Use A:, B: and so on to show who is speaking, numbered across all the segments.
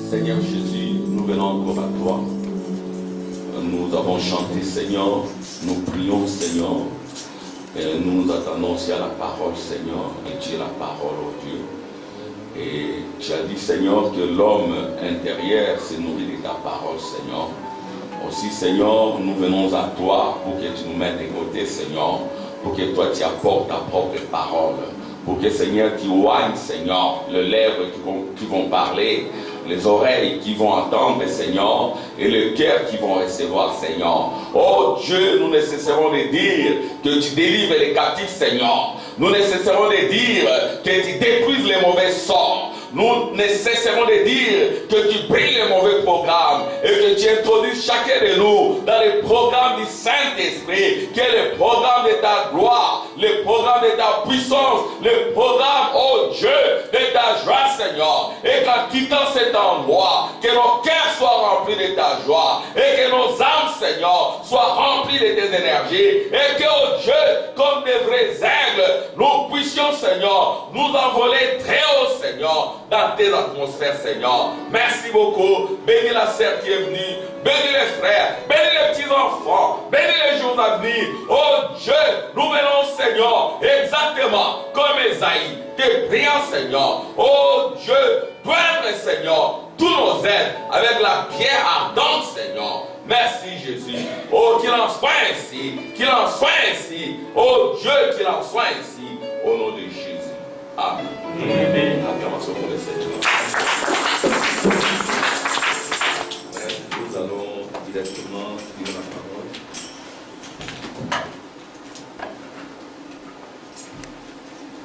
A: Seigneur Jésus, nous venons encore à toi. Nous avons chanté, Seigneur, nous prions, Seigneur, et nous nous attendons aussi à la parole, Seigneur, et tu es la parole, oh Dieu. Et tu as dit, Seigneur, que l'homme intérieur se nourrit de ta parole, Seigneur. Aussi, Seigneur, nous venons à toi pour que tu nous mettes de côté, Seigneur, pour que toi tu apportes ta propre parole, pour que, Seigneur, tu oignes, Seigneur, les lèvres qui vont parler, les oreilles qui vont entendre, Seigneur, et le cœur qui vont recevoir, Seigneur. Oh Dieu, nous ne cesserons de dire que tu délivres les captifs, Seigneur. Nous ne cesserons de dire que tu détruises les mauvais sorts. Nous ne cesserons de dire que tu brilles les mauvais programmes et que tu introduis chacun de nous dans le programme du Saint-Esprit, qui est le programme de ta gloire, le programme de ta puissance, le programme, oh Dieu, de ta joie, Seigneur. Et qu'en quittant cet endroit, que nos cœurs soient remplis de ta joie et que nos âmes, Seigneur, soient remplies de tes énergies et que, oh Dieu, comme des vrais aigles, nous puissions, Seigneur, nous envoler très haut, Seigneur, dans tes atmosphères, Seigneur. Merci beaucoup. Bénis la sœur qui est venue. Bénis les frères. Bénis les petits enfants. Bénis les jours à venir. Oh Dieu, nous venons, Seigneur, exactement comme Esaïe, te prions, Seigneur. Oh Dieu, doivent, Seigneur, tous nos aides avec la pierre ardente, Seigneur. Merci Jésus. Oh, qu'il en soit ainsi. Qu'il en soit ainsi. Oh Dieu, qu'il en soit ainsi. Au nom de Jésus. Amen. Amen. Acclamation pour le Seigneur. Nous allons directement lire la parole.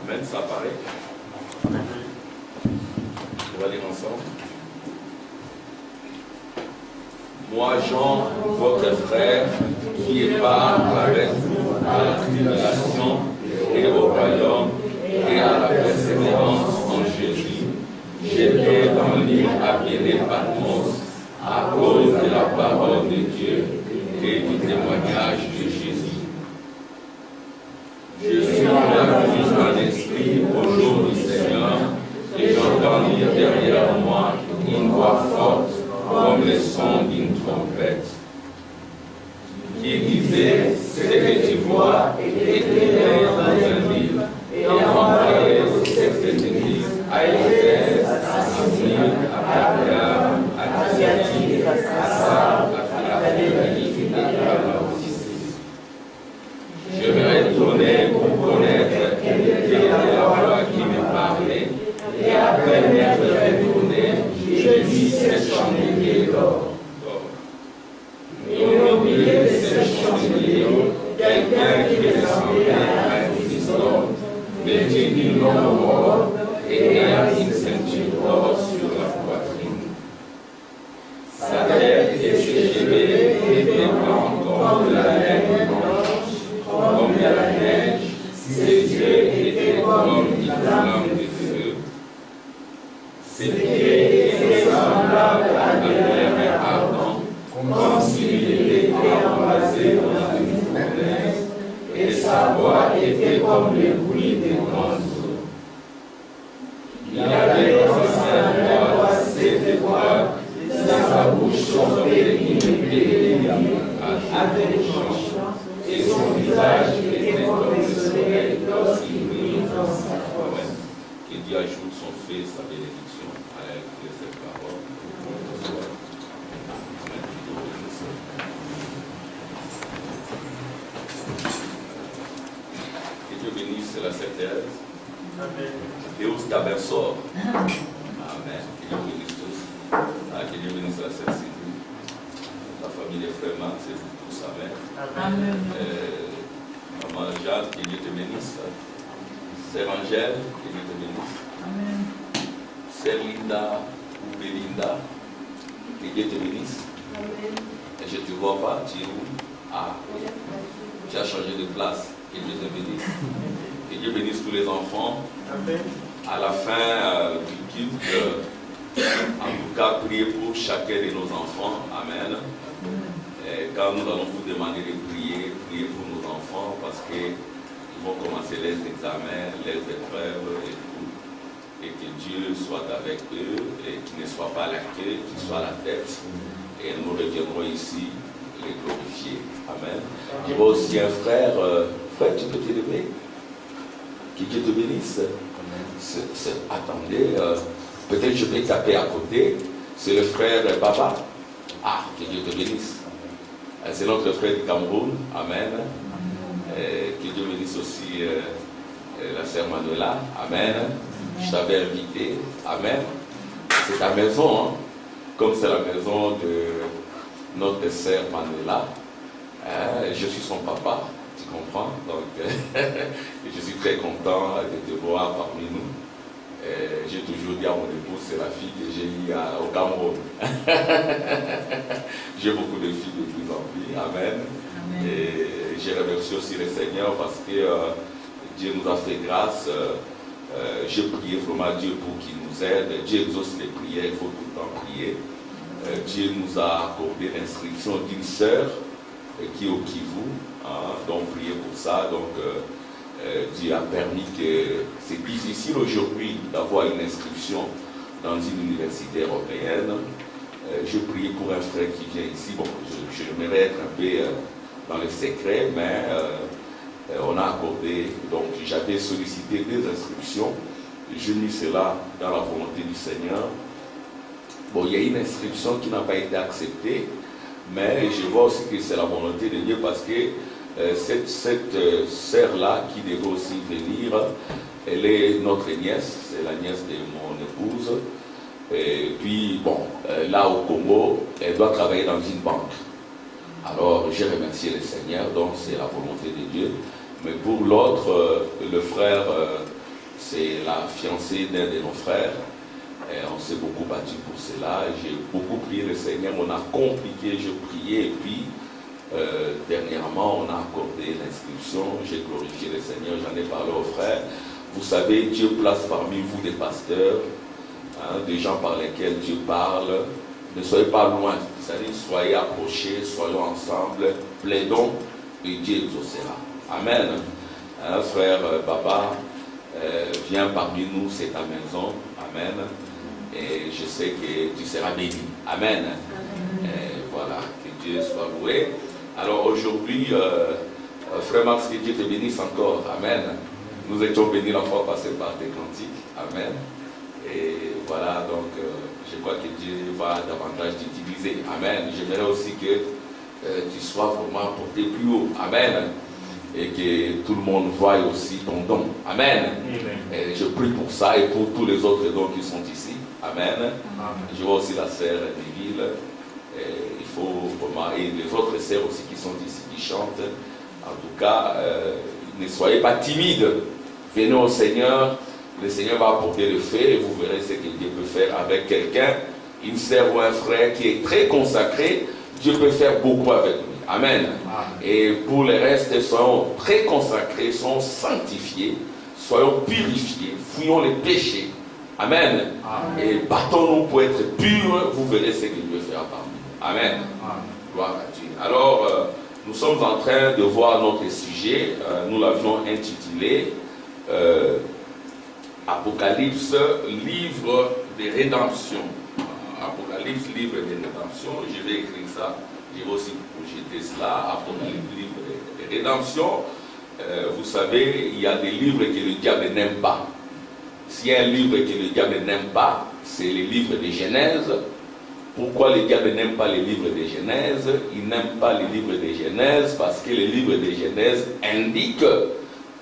A: Amen, ça apparaît. On va lire ensemble. Moi, Jean, votre frère, qui est part avec vous à la tribulation et au royaume et à la persévérance en Jésus, j'étais dans l'île appelée Patmos à cause de la parole de Dieu et du témoignage de Jésus. Je suis revenu en esprit au jour du Seigneur et j'entendis derrière moi une voix forte comme le son d'une trompette qui disait: ce que tu vois est écrit dans un livre et envoyé aux sept églises, à Éphèse, à Smyrne, à Pergame, à Thyatire, à Sardes, à Philadelphie et à Laodicée. Je me retournai pour connaître quelle était la voix qui me parlait, et après m'être retourné, je vis sept chandeliers d'or. Et au milieu de ces chandeliers, quelqu'un qui ressemblait à un fils d'homme, vêtu d'une longue robe et ayant une ceinture d'or sur la poitrine. Sa tête et ses cheveux étaient blancs comme la laine blanche, comme de la neige. Ses yeux étaient comme une flamme de feu. Ses pieds étaient semblables à de l'air ardent, comme s'il était embrasé dans une fournaise, et sa voix était comme le bruit des grandes eaux. Il avait commencé à voir cette étoile, sa bouche sortait une épée avec des chants, et son visage était comme le soleil lorsqu'il brille dans sa force. Que Dieu ajoute son fils, sa bénédiction à l'écoute de cette parole. Que Dieu bénisse la Sainte Thérèse. Amen. Deus te abençoe. Amen. Que Dieu bénisse tous. Que Dieu bénisse la Sainte Sylvie. La famille des frères Max et vous tous. Amen. Amen. Maman Jeanne, que Dieu te bénisse. Sœur Angèle, que Dieu te bénisse. Amen. Sœur Linda ou Belinda, que Dieu te bénisse. Amen. Et je ne te vois pas, tu es où? Ah, tu as changé de place. Que Dieu te bénisse. Que Dieu bénisse tous les enfants. Amen. À la fin du culte, en tout cas, priez pour chacun de nos enfants. Amen. Et quand nous allons vous demander de prier, priez pour nos enfants parce qu'ils vont commencer les examens, les épreuves et tout. et que Dieu soit avec eux et qu'il ne soit pas la queue, qu'il soit la tête. Et nous reviendrons ici les glorifier. Amen. Je vois aussi un frère. Frère, tu peux t'élever. Que Dieu te bénisse. Attendez, peut-être je vais taper à côté. C'est le frère Baba. Ah, que Dieu te bénisse. C'est notre frère du Cameroun. Amen. Que Dieu bénisse aussi la sœur Manuela. Amen. Je t'avais invité. Amen. C'est ta maison, hein? Comme c'est la maison de notre sœur Manuela. Je suis son papa, tu comprends? Donc, je suis très content de te voir parmi nous. J'ai toujours dit à mon épouse, c'est la fille que j'ai eue au Cameroun. J'ai beaucoup de filles de plus en plus. Amen. Amen. Et j'ai remercié aussi le Seigneur parce que Dieu nous a fait grâce. J'ai prié vraiment Dieu pour qu'il nous aide. Dieu exauce les prières, il faut tout le temps prier. Dieu nous a accordé l'inscription d'une sœur qui est au Kivu. Donc priez pour ça. Donc Dieu a permis que c'est difficile aujourd'hui d'avoir une inscription dans une université européenne. Je prie pour un frère qui vient ici. Bon, j'aimerais être un peu dans les secrets, mais on a accordé. Donc j'avais sollicité des inscriptions. J'ai mis cela dans la volonté du Seigneur. Bon, il y a une inscription qui n'a pas été acceptée, mais je vois aussi que c'est la volonté de Dieu parce que cette sœur-là qui devait aussi venir, elle est notre nièce, c'est la nièce de mon épouse. Et puis, bon, là au Congo, elle doit travailler dans une banque. Alors, j'ai remercié le Seigneur, donc c'est la volonté de Dieu. Mais pour l'autre, le frère, c'est la fiancée d'un de nos frères. Et on s'est beaucoup battu pour cela. J'ai beaucoup prié le Seigneur, on a compliqué, je priais, et puis dernièrement on a accordé l'inscription. J'ai glorifié le Seigneur, j'en ai parlé aux frères. Vous savez, Dieu place parmi vous des pasteurs, des gens par lesquels Dieu parle. Ne soyez pas loin, c'est-à-dire soyez approchés, soyons ensemble, plaidons et Dieu exaucera. Amen. Frère Baba, viens parmi nous, c'est ta maison. Amen. Et je sais que tu seras béni. Amen. Voilà, que Dieu soit loué. Alors aujourd'hui, frère Max, que Dieu te bénisse encore. Amen. Nous étions bénis la fois passée par tes cantiques. Amen. Et voilà, donc je crois que Dieu va davantage t'utiliser. Amen. J'aimerais aussi que tu sois vraiment porté plus haut. Amen. Et que tout le monde voie aussi ton don. Amen. Et je prie pour ça et pour tous les autres dons qui sont ici. Amen. Amen. Je vois aussi la sœur Neville. Il faut vraiment, et les autres sœurs aussi qui sont ici, qui chantent. En tout cas, ne soyez pas timides. Venez au Seigneur. Le Seigneur va apporter le fait et vous verrez ce que Dieu peut faire avec quelqu'un, une sœur ou un frère qui est très consacré. Dieu peut faire beaucoup avec lui. Amen. Amen. Et pour le reste, soyons très consacrés, soyons sanctifiés, soyons purifiés, fouillons les péchés. Amen. Amen. Et battons-nous pour être purs, vous verrez ce que Dieu fera par nous. Amen. Amen. Gloire à Dieu. Alors, nous sommes en train de voir notre sujet. Nous l'avions intitulé Apocalypse, livre de rédemption. Apocalypse, livre de rédemption. Je vais écrire ça. Je vais aussi projeter cela. Apocalypse, livre de rédemption. Vous savez, il y a des livres que le diable n'aime pas. S'il y a un livre que le diable n'aime pas, c'est les livres de Genèse. Pourquoi le diable n'aime pas les livres de Genèse? Il n'aime pas les livres de Genèse parce que les livres de Genèse indiquent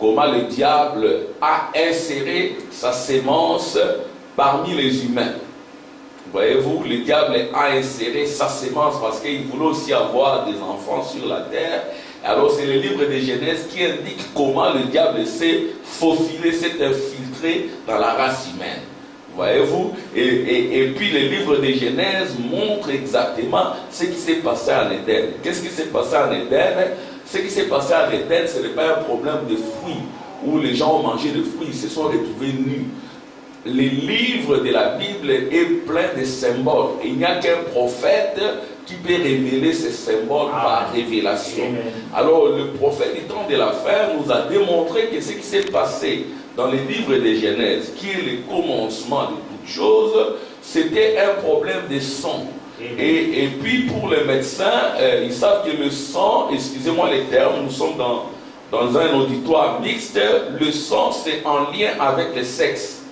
A: comment le diable a inséré sa sémence parmi les humains. Voyez-vous, le diable a inséré sa sémence parce qu'il voulait aussi avoir des enfants sur la terre. Alors c'est le livre de Genèse qui indique comment le diable s'est faufilé, s'est infiltré dans la race humaine. Voyez-vous, et puis le livre de Genèse montre exactement ce qui s'est passé en Éden. Qu'est-ce qui s'est passé en Éden? Ce qui s'est passé en Éden, ce n'est pas un problème de fruits, où les gens ont mangé des fruits, ils se sont retrouvés nus. Le livre de la Bible est plein de symboles. Il n'y a qu'un prophète qui peut révéler ces symboles par révélation. Alors le prophète du temps de la fin nous a démontré que ce qui s'est passé dans les livres de Genèse, qui est le commencement de toutes choses, c'était un problème de sang. Et puis pour les médecins, ils savent que le sang, excusez-moi les termes, nous sommes dans un auditoire mixte, le sang c'est en lien avec le sexe.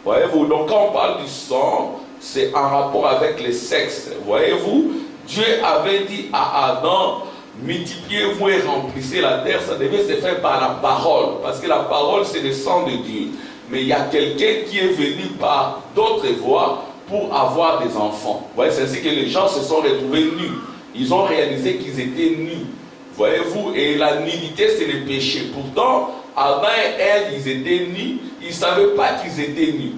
A: Voyez-vous, donc quand on parle du sang, c'est en rapport avec le sexe. Voyez-vous, Dieu avait dit à Adam, multipliez-vous et remplissez la terre, ça devait se faire par la parole, parce que la parole c'est le sang de Dieu. Mais il y a quelqu'un qui est venu par d'autres voies pour avoir des enfants. Vous voyez, c'est ainsi que les gens se sont retrouvés nus. Ils ont réalisé qu'ils étaient nus. Voyez-vous, et la nudité c'est le péché. Pourtant, Adam et Ève, ils étaient nus, ils ne savaient pas qu'ils étaient nus.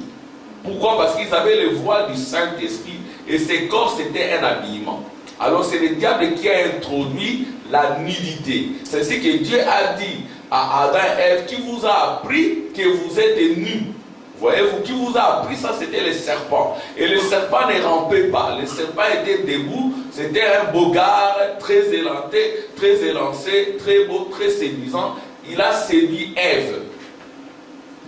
A: Pourquoi? Parce qu'ils avaient le voile du Saint-Esprit et ces corps c'était un habillement. Alors c'est le diable qui a introduit la nudité. C'est ainsi que Dieu a dit à Adam et Ève, qui vous a appris que vous êtes nus. Voyez-vous, qui vous a appris ça, c'était le serpent. Et le serpent ne rampait pas. Le serpent était debout. C'était un beau gars, très élanté, très élancé, très beau, très séduisant. Il a séduit Ève.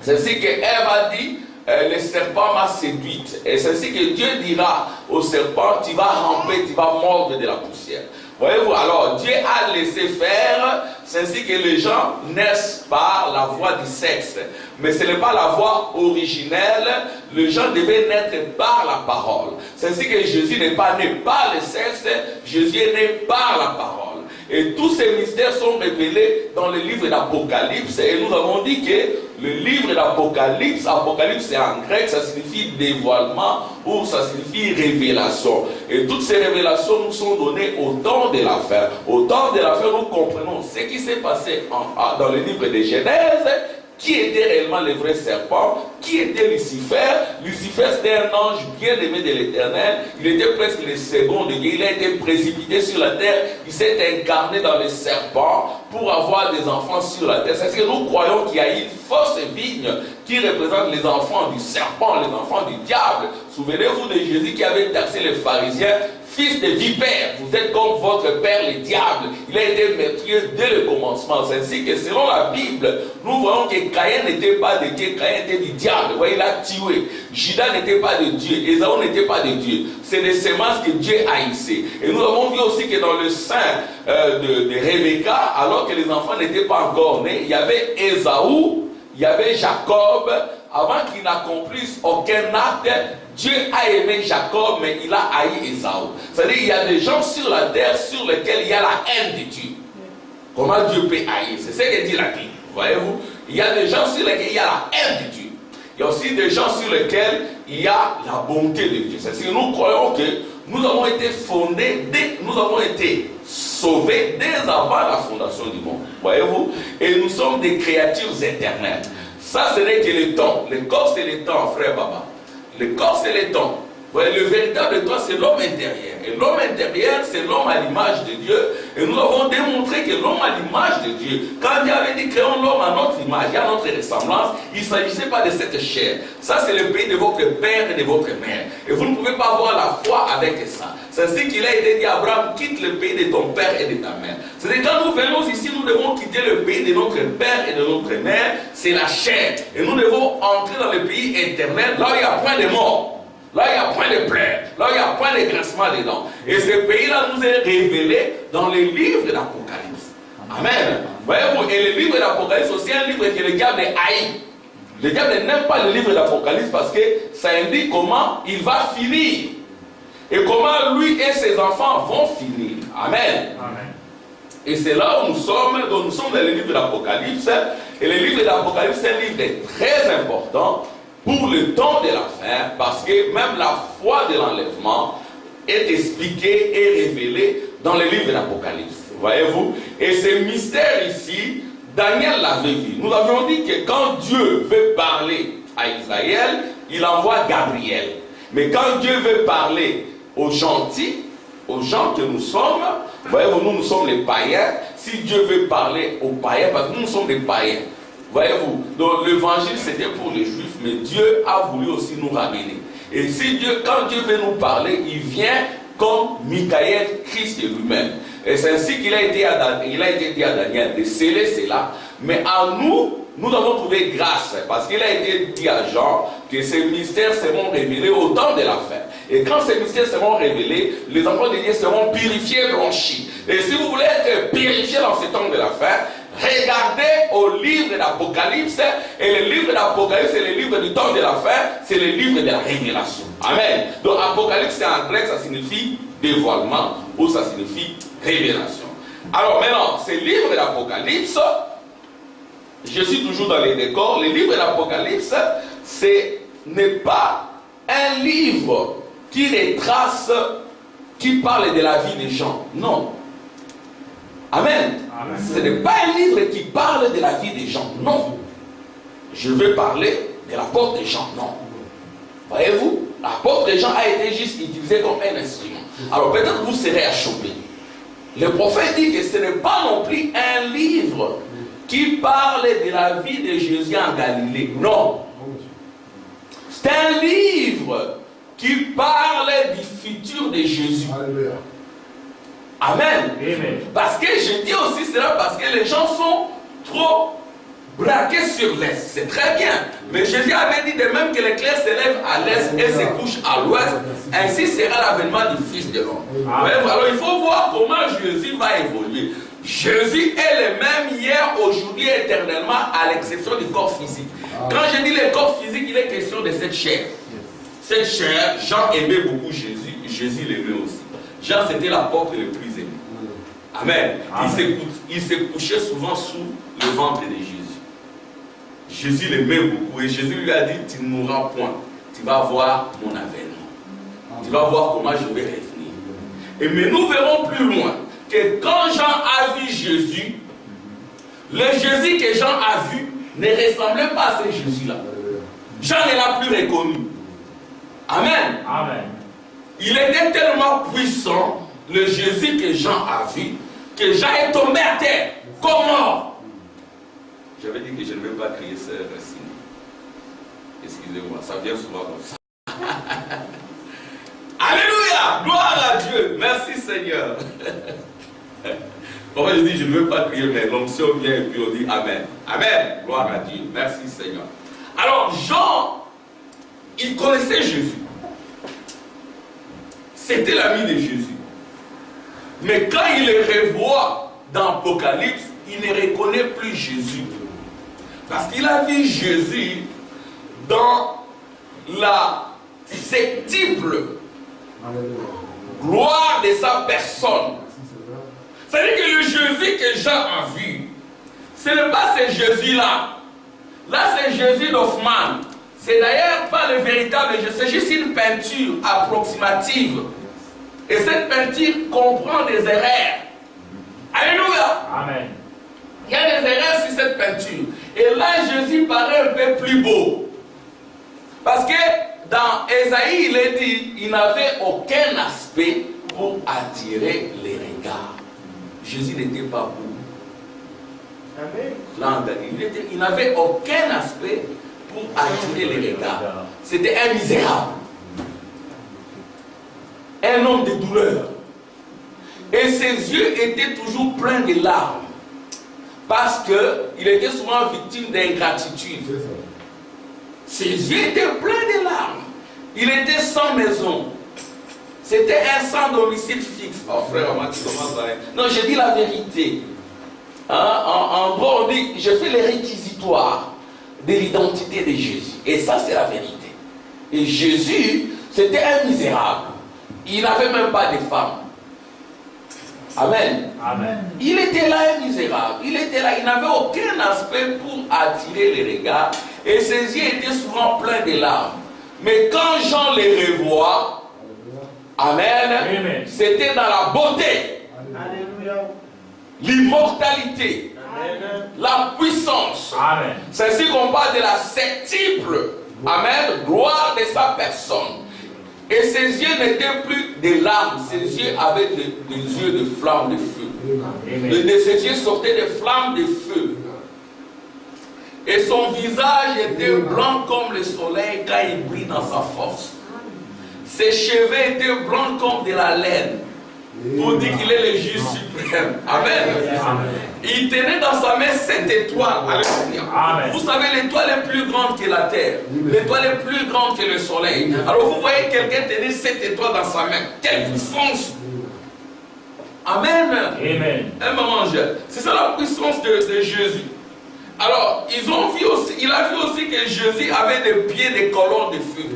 A: C'est ainsi que Ève a dit, le serpent m'a séduite. Et c'est ainsi que Dieu dira au serpent, tu vas ramper, tu vas mordre de la poussière. Voyez-vous, alors Dieu a laissé faire, c'est ainsi que les gens naissent par la voie du sexe. Mais ce n'est pas la voie originelle, les gens devaient naître par la parole. C'est ainsi que Jésus n'est pas né par le sexe, Jésus est né par la parole. Et tous ces mystères sont révélés dans le livre d'Apocalypse. Et nous avons dit que le livre d'Apocalypse, Apocalypse c'est en grec, ça signifie dévoilement ou ça signifie révélation. Et toutes ces révélations nous sont données au temps de la fin. Au temps de la fin, nous comprenons ce qui s'est passé dans le livre de Genèse. Qui était réellement le vrai serpent? Qui était Lucifer? Lucifer c'était un ange bien aimé de l'Éternel. Il était presque le second de Dieu. Il a été précipité sur la terre. Il s'est incarné dans le serpent pour avoir des enfants sur la terre. C'est ce que nous croyons qu'il y a une fausse vigne qui représente les enfants du serpent, les enfants du diable. Souvenez-vous de Jésus qui avait taxé les pharisiens. Fils de vipère, vous êtes comme votre père le diable. Il a été meurtrier dès le commencement. C'est ainsi que selon la Bible, nous voyons que Caïn n'était pas de Dieu, Caïn était du diable. Vous voyez, il a tué. Judas n'était pas de Dieu, Ésaü n'était pas de Dieu. C'est des semences que Dieu haïssait. Et nous avons vu aussi que dans le sein de Rebecca, alors que les enfants n'étaient pas encore nés, il y avait Ésaü, il y avait Jacob. Avant qu'il n'accomplisse aucun acte, Dieu a aimé Jacob, mais il a haï Ésaü. C'est-à-dire qu'il y a des gens sur la terre sur lesquels il y a la haine de Dieu. Comment Dieu peut haïr? C'est ce que dit la Bible. Voyez-vous? Il y a des gens sur lesquels il y a la haine de Dieu. Il y a aussi des gens sur lesquels il y a la bonté de Dieu. C'est-à-dire que nous croyons que nous avons été fondés, nous avons été sauvés dès avant la fondation du monde. Voyez-vous? Et nous sommes des créatures éternelles. Ça, ce n'est que le temps. Le corps, c'est le temps, frère Baba. Le corps, c'est le temps. Le véritable toi, c'est l'homme intérieur. Et l'homme intérieur, c'est l'homme à l'image de Dieu. Et nous avons démontré que l'homme à l'image de Dieu, quand Dieu avait dit créons l'homme à notre image, à notre ressemblance, il ne s'agissait pas de cette chair. Ça, c'est le pays de votre père et de votre mère. Et vous ne pouvez pas avoir la foi avec ça. C'est ainsi qu'il a été dit à Abraham, quitte le pays de ton père et de ta mère. C'est-à-dire quand nous venons ici, nous devons quitter le pays de notre père et de notre mère. C'est la chair. Et nous devons entrer dans le pays éternel, là où il n'y a point de mort. Là, il n'y a point de pleurs. Là, il n'y a point de grincement dedans. Et ce pays-là nous est révélé dans les livres de l'Apocalypse. Amen. Voyez-vous, et le livre d'Apocalypse aussi un livre que le diable haït. Le diable n'aime pas le livre d'Apocalypse parce que ça indique comment il va finir. Et comment lui et ses enfants vont finir. Amen. Amen. Et c'est là où nous sommes, donc nous sommes dans le livre d'Apocalypse. Et le livre d'Apocalypse, c'est un livre très important pour le temps de la fin, parce que même la foi de l'enlèvement est expliquée et révélée dans le livre de l'Apocalypse. Voyez-vous? Et ce mystère ici, Daniel l'avait vu. Nous avions dit que quand Dieu veut parler à Israël, il envoie Gabriel. Mais quand Dieu veut parler aux gentils, aux gens que nous sommes, voyez-vous, nous sommes les païens. Si Dieu veut parler aux païens, parce que nous sommes des païens, voyez-vous, donc l'évangile c'était pour les juifs, mais Dieu a voulu aussi nous ramener. Et si Dieu, quand Dieu veut nous parler, il vient comme Michael, Christ lui-même. Et c'est ainsi qu'il a été dit à Daniel de sceller cela. Mais à nous, nous avons trouvé grâce, parce qu'il a été dit à Jean que ces mystères seront révélés au temps de la fin. Et quand ces mystères seront révélés, les enfants de Dieu seront purifiés, blanchis. Et si vous voulez être purifiés dans ce temps de la fin, regardez au livre d'Apocalypse. Et le livre d'Apocalypse, c'est le livre du temps de la fin, c'est le livre de la révélation. Amen. Donc Apocalypse en grec, ça signifie dévoilement ou ça signifie révélation. Alors maintenant, ce livre d'Apocalypse, je suis toujours dans les décors, le livre d'Apocalypse, ce n'est pas un livre qui retrace, qui parle de la vie des gens. Non. Amen. Amen. Ce n'est pas un livre qui parle de la vie des gens. Non. Je veux parler de l'apôtre Jean. Non. Voyez-vous, l'apôtre Jean a été juste utilisé comme un instrument. Alors peut-être vous serez achoppés. Le prophète dit que ce n'est pas non plus un livre qui parle de la vie de Jésus en Galilée. Non. C'est un livre qui parle du futur de Jésus. Alléluia. Amen. Amen. Parce que je dis aussi cela parce que les gens sont trop braqués sur l'est. C'est très bien. Mais Jésus avait dit de même que l'éclair s'élève à l'est et se couche à l'ouest. Ainsi sera l'avènement du Fils de l'homme. Alors il faut voir comment Jésus va évoluer. Jésus est le même hier, aujourd'hui, éternellement, à l'exception du corps physique. Quand je dis le corps physique, il est question de cette chair. Cette chair, Jean aimait beaucoup Jésus. Jésus l'aimait aussi. Jean, c'était l'apôtre le plus aimé. Amen. Il se couchait souvent sous le ventre de Jésus. Jésus l'aimait beaucoup. Et Jésus lui a dit, tu ne mourras point. Tu vas voir mon avènement. Tu vas voir comment je vais revenir. Et mais nous verrons plus loin que quand Jean a vu Jésus, le Jésus que Jean a vu ne ressemblait pas à ce Jésus-là. Jean ne l'a plus reconnu. Amen. Amen. Il était tellement puissant, le Jésus que Jean a vu, que Jean est tombé à terre, comme mort. J'avais dit que je ne vais pas crier sœur Racine. Excusez-moi, ça vient souvent comme ça. Alléluia, gloire à Dieu, merci Seigneur. Pourquoi je dis je ne veux pas crier, mais l'onction vient et puis on dit Amen. Amen, gloire à Dieu, merci Seigneur. Alors Jean, il connaissait Jésus. C'était l'ami de Jésus. Mais quand il le revoit dans Apocalypse, il ne reconnaît plus Jésus. Parce qu'il a vu Jésus dans la septuple gloire de sa personne. C'est-à-dire que le Jésus que Jean a vu, ce n'est pas ce Jésus-là. Là, c'est Jésus d'Hoffmann. C'est d'ailleurs pas le véritable Jésus, c'est juste une peinture approximative. Et cette peinture comprend des erreurs. Alléluia. Amen. Il y a des erreurs sur cette peinture. Et là, Jésus paraît un peu plus beau. Parce que dans Ésaïe, il est dit, il n'avait aucun aspect pour attirer les regards. Jésus n'était pas beau. Amen. Là, il n'avait aucun aspect pour attirer les regards. C'était un misérable. Un homme de douleur. Et ses yeux étaient toujours pleins de larmes. Parce qu'il était souvent victime d'ingratitude. Ses yeux étaient pleins de larmes. Il était sans maison. C'était un sans domicile fixe. Oh frère, tu commences à... Non, je dis la vérité. Hein? En gros, on dit, je fais les réquisitoires de l'identité de Jésus. Et ça, c'est la vérité. Et Jésus, c'était un misérable. Il n'avait même pas de femme. Amen. Amen. Il était là un misérable. Il était là. Il n'avait aucun aspect pour attirer les regards. Et ses yeux étaient souvent pleins de larmes. Mais quand Jean les revoit, Amen, c'était dans la beauté, l'immortalité, la puissance. C'est ainsi qu'on parle de la septuple, Amen, gloire de sa personne. Et ses yeux n'étaient plus des larmes, ses yeux avaient des yeux de flammes de feu. De ses yeux sortaient des flammes de feu. Et son visage était blanc comme le soleil quand il brille dans sa force. Ses cheveux étaient blancs comme de la laine. pour dire qu'il est le juge suprême. Amen. Il tenait dans sa main 7 étoiles. Alléluia. Vous savez, l'étoile est plus grande que la terre. L'étoile est plus grande que le soleil. Alors vous voyez quelqu'un tenir 7 étoiles dans sa main. Quelle puissance! Amen. Amen. Un moment, c'est ça la puissance de Jésus. Alors, il a vu aussi que Jésus avait des pieds, des colonnes de feu.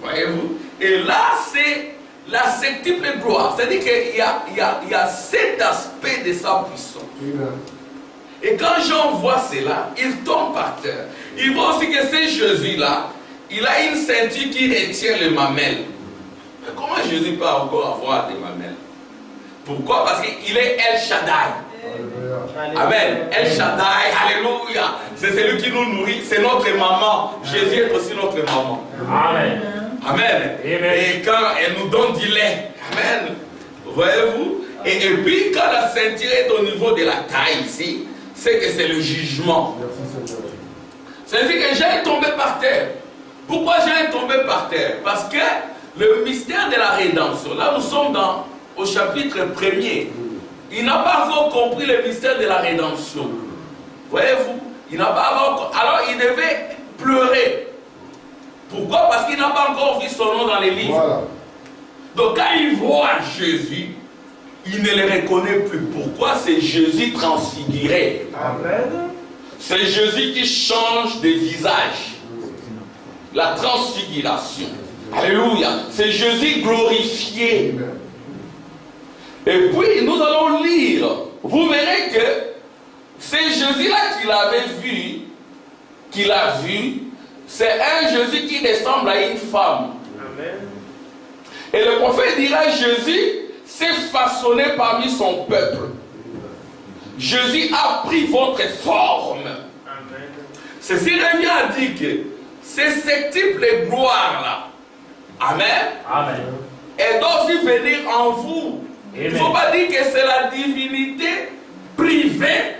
A: Voyez-vous? Et là, c'est la septuple gloire. C'est-à-dire qu'il y a 7 aspects de sa puissance. Et quand Jean voit cela, il tombe par terre. Il voit aussi que c'est Jésus-là, il a une ceinture qui retient les mamelles. Mais comment Jésus peut encore avoir des mamelles? Pourquoi? Parce qu'il est El Shaddai. Amen. El Shaddai, alléluia. C'est celui qui nous nourrit, c'est notre maman. Jésus est aussi notre maman. Amen. Amen. Et quand elle nous donne du lait, amen. Voyez-vous? Et puis quand la ceinture est au niveau de la taille ici, c'est que c'est le jugement. C'est-à-dire que Jean est tombé par terre. Pourquoi Jean est tombé par terre? Parce que le mystère de la rédemption, là nous sommes au chapitre 1er. Il n'a pas encore compris le mystère de la rédemption. Voyez-vous? Il n'a pas encore... Alors il devait pleurer. Pourquoi? Parce qu'il n'a pas encore vu son nom dans les livres. Voilà. Donc quand il voit Jésus, il ne le reconnaît plus. Pourquoi? C'est Jésus transfiguré. Amen. C'est Jésus qui change de visage. La transfiguration. Alléluia. C'est Jésus glorifié. Amen. Et puis nous allons lire. Vous verrez que c'est Jésus-là qu'il avait vu, qu'il a vu. C'est un Jésus qui ressemble à une femme. Amen. Et le prophète dira, Jésus s'est façonné parmi son peuple. Jésus a pris votre forme. Amen. Ceci revient à dire que c'est ce type de gloire-là. Amen. Amen. Elle doit aussi venir en vous. Amen. Il ne faut pas dire que c'est la divinité privée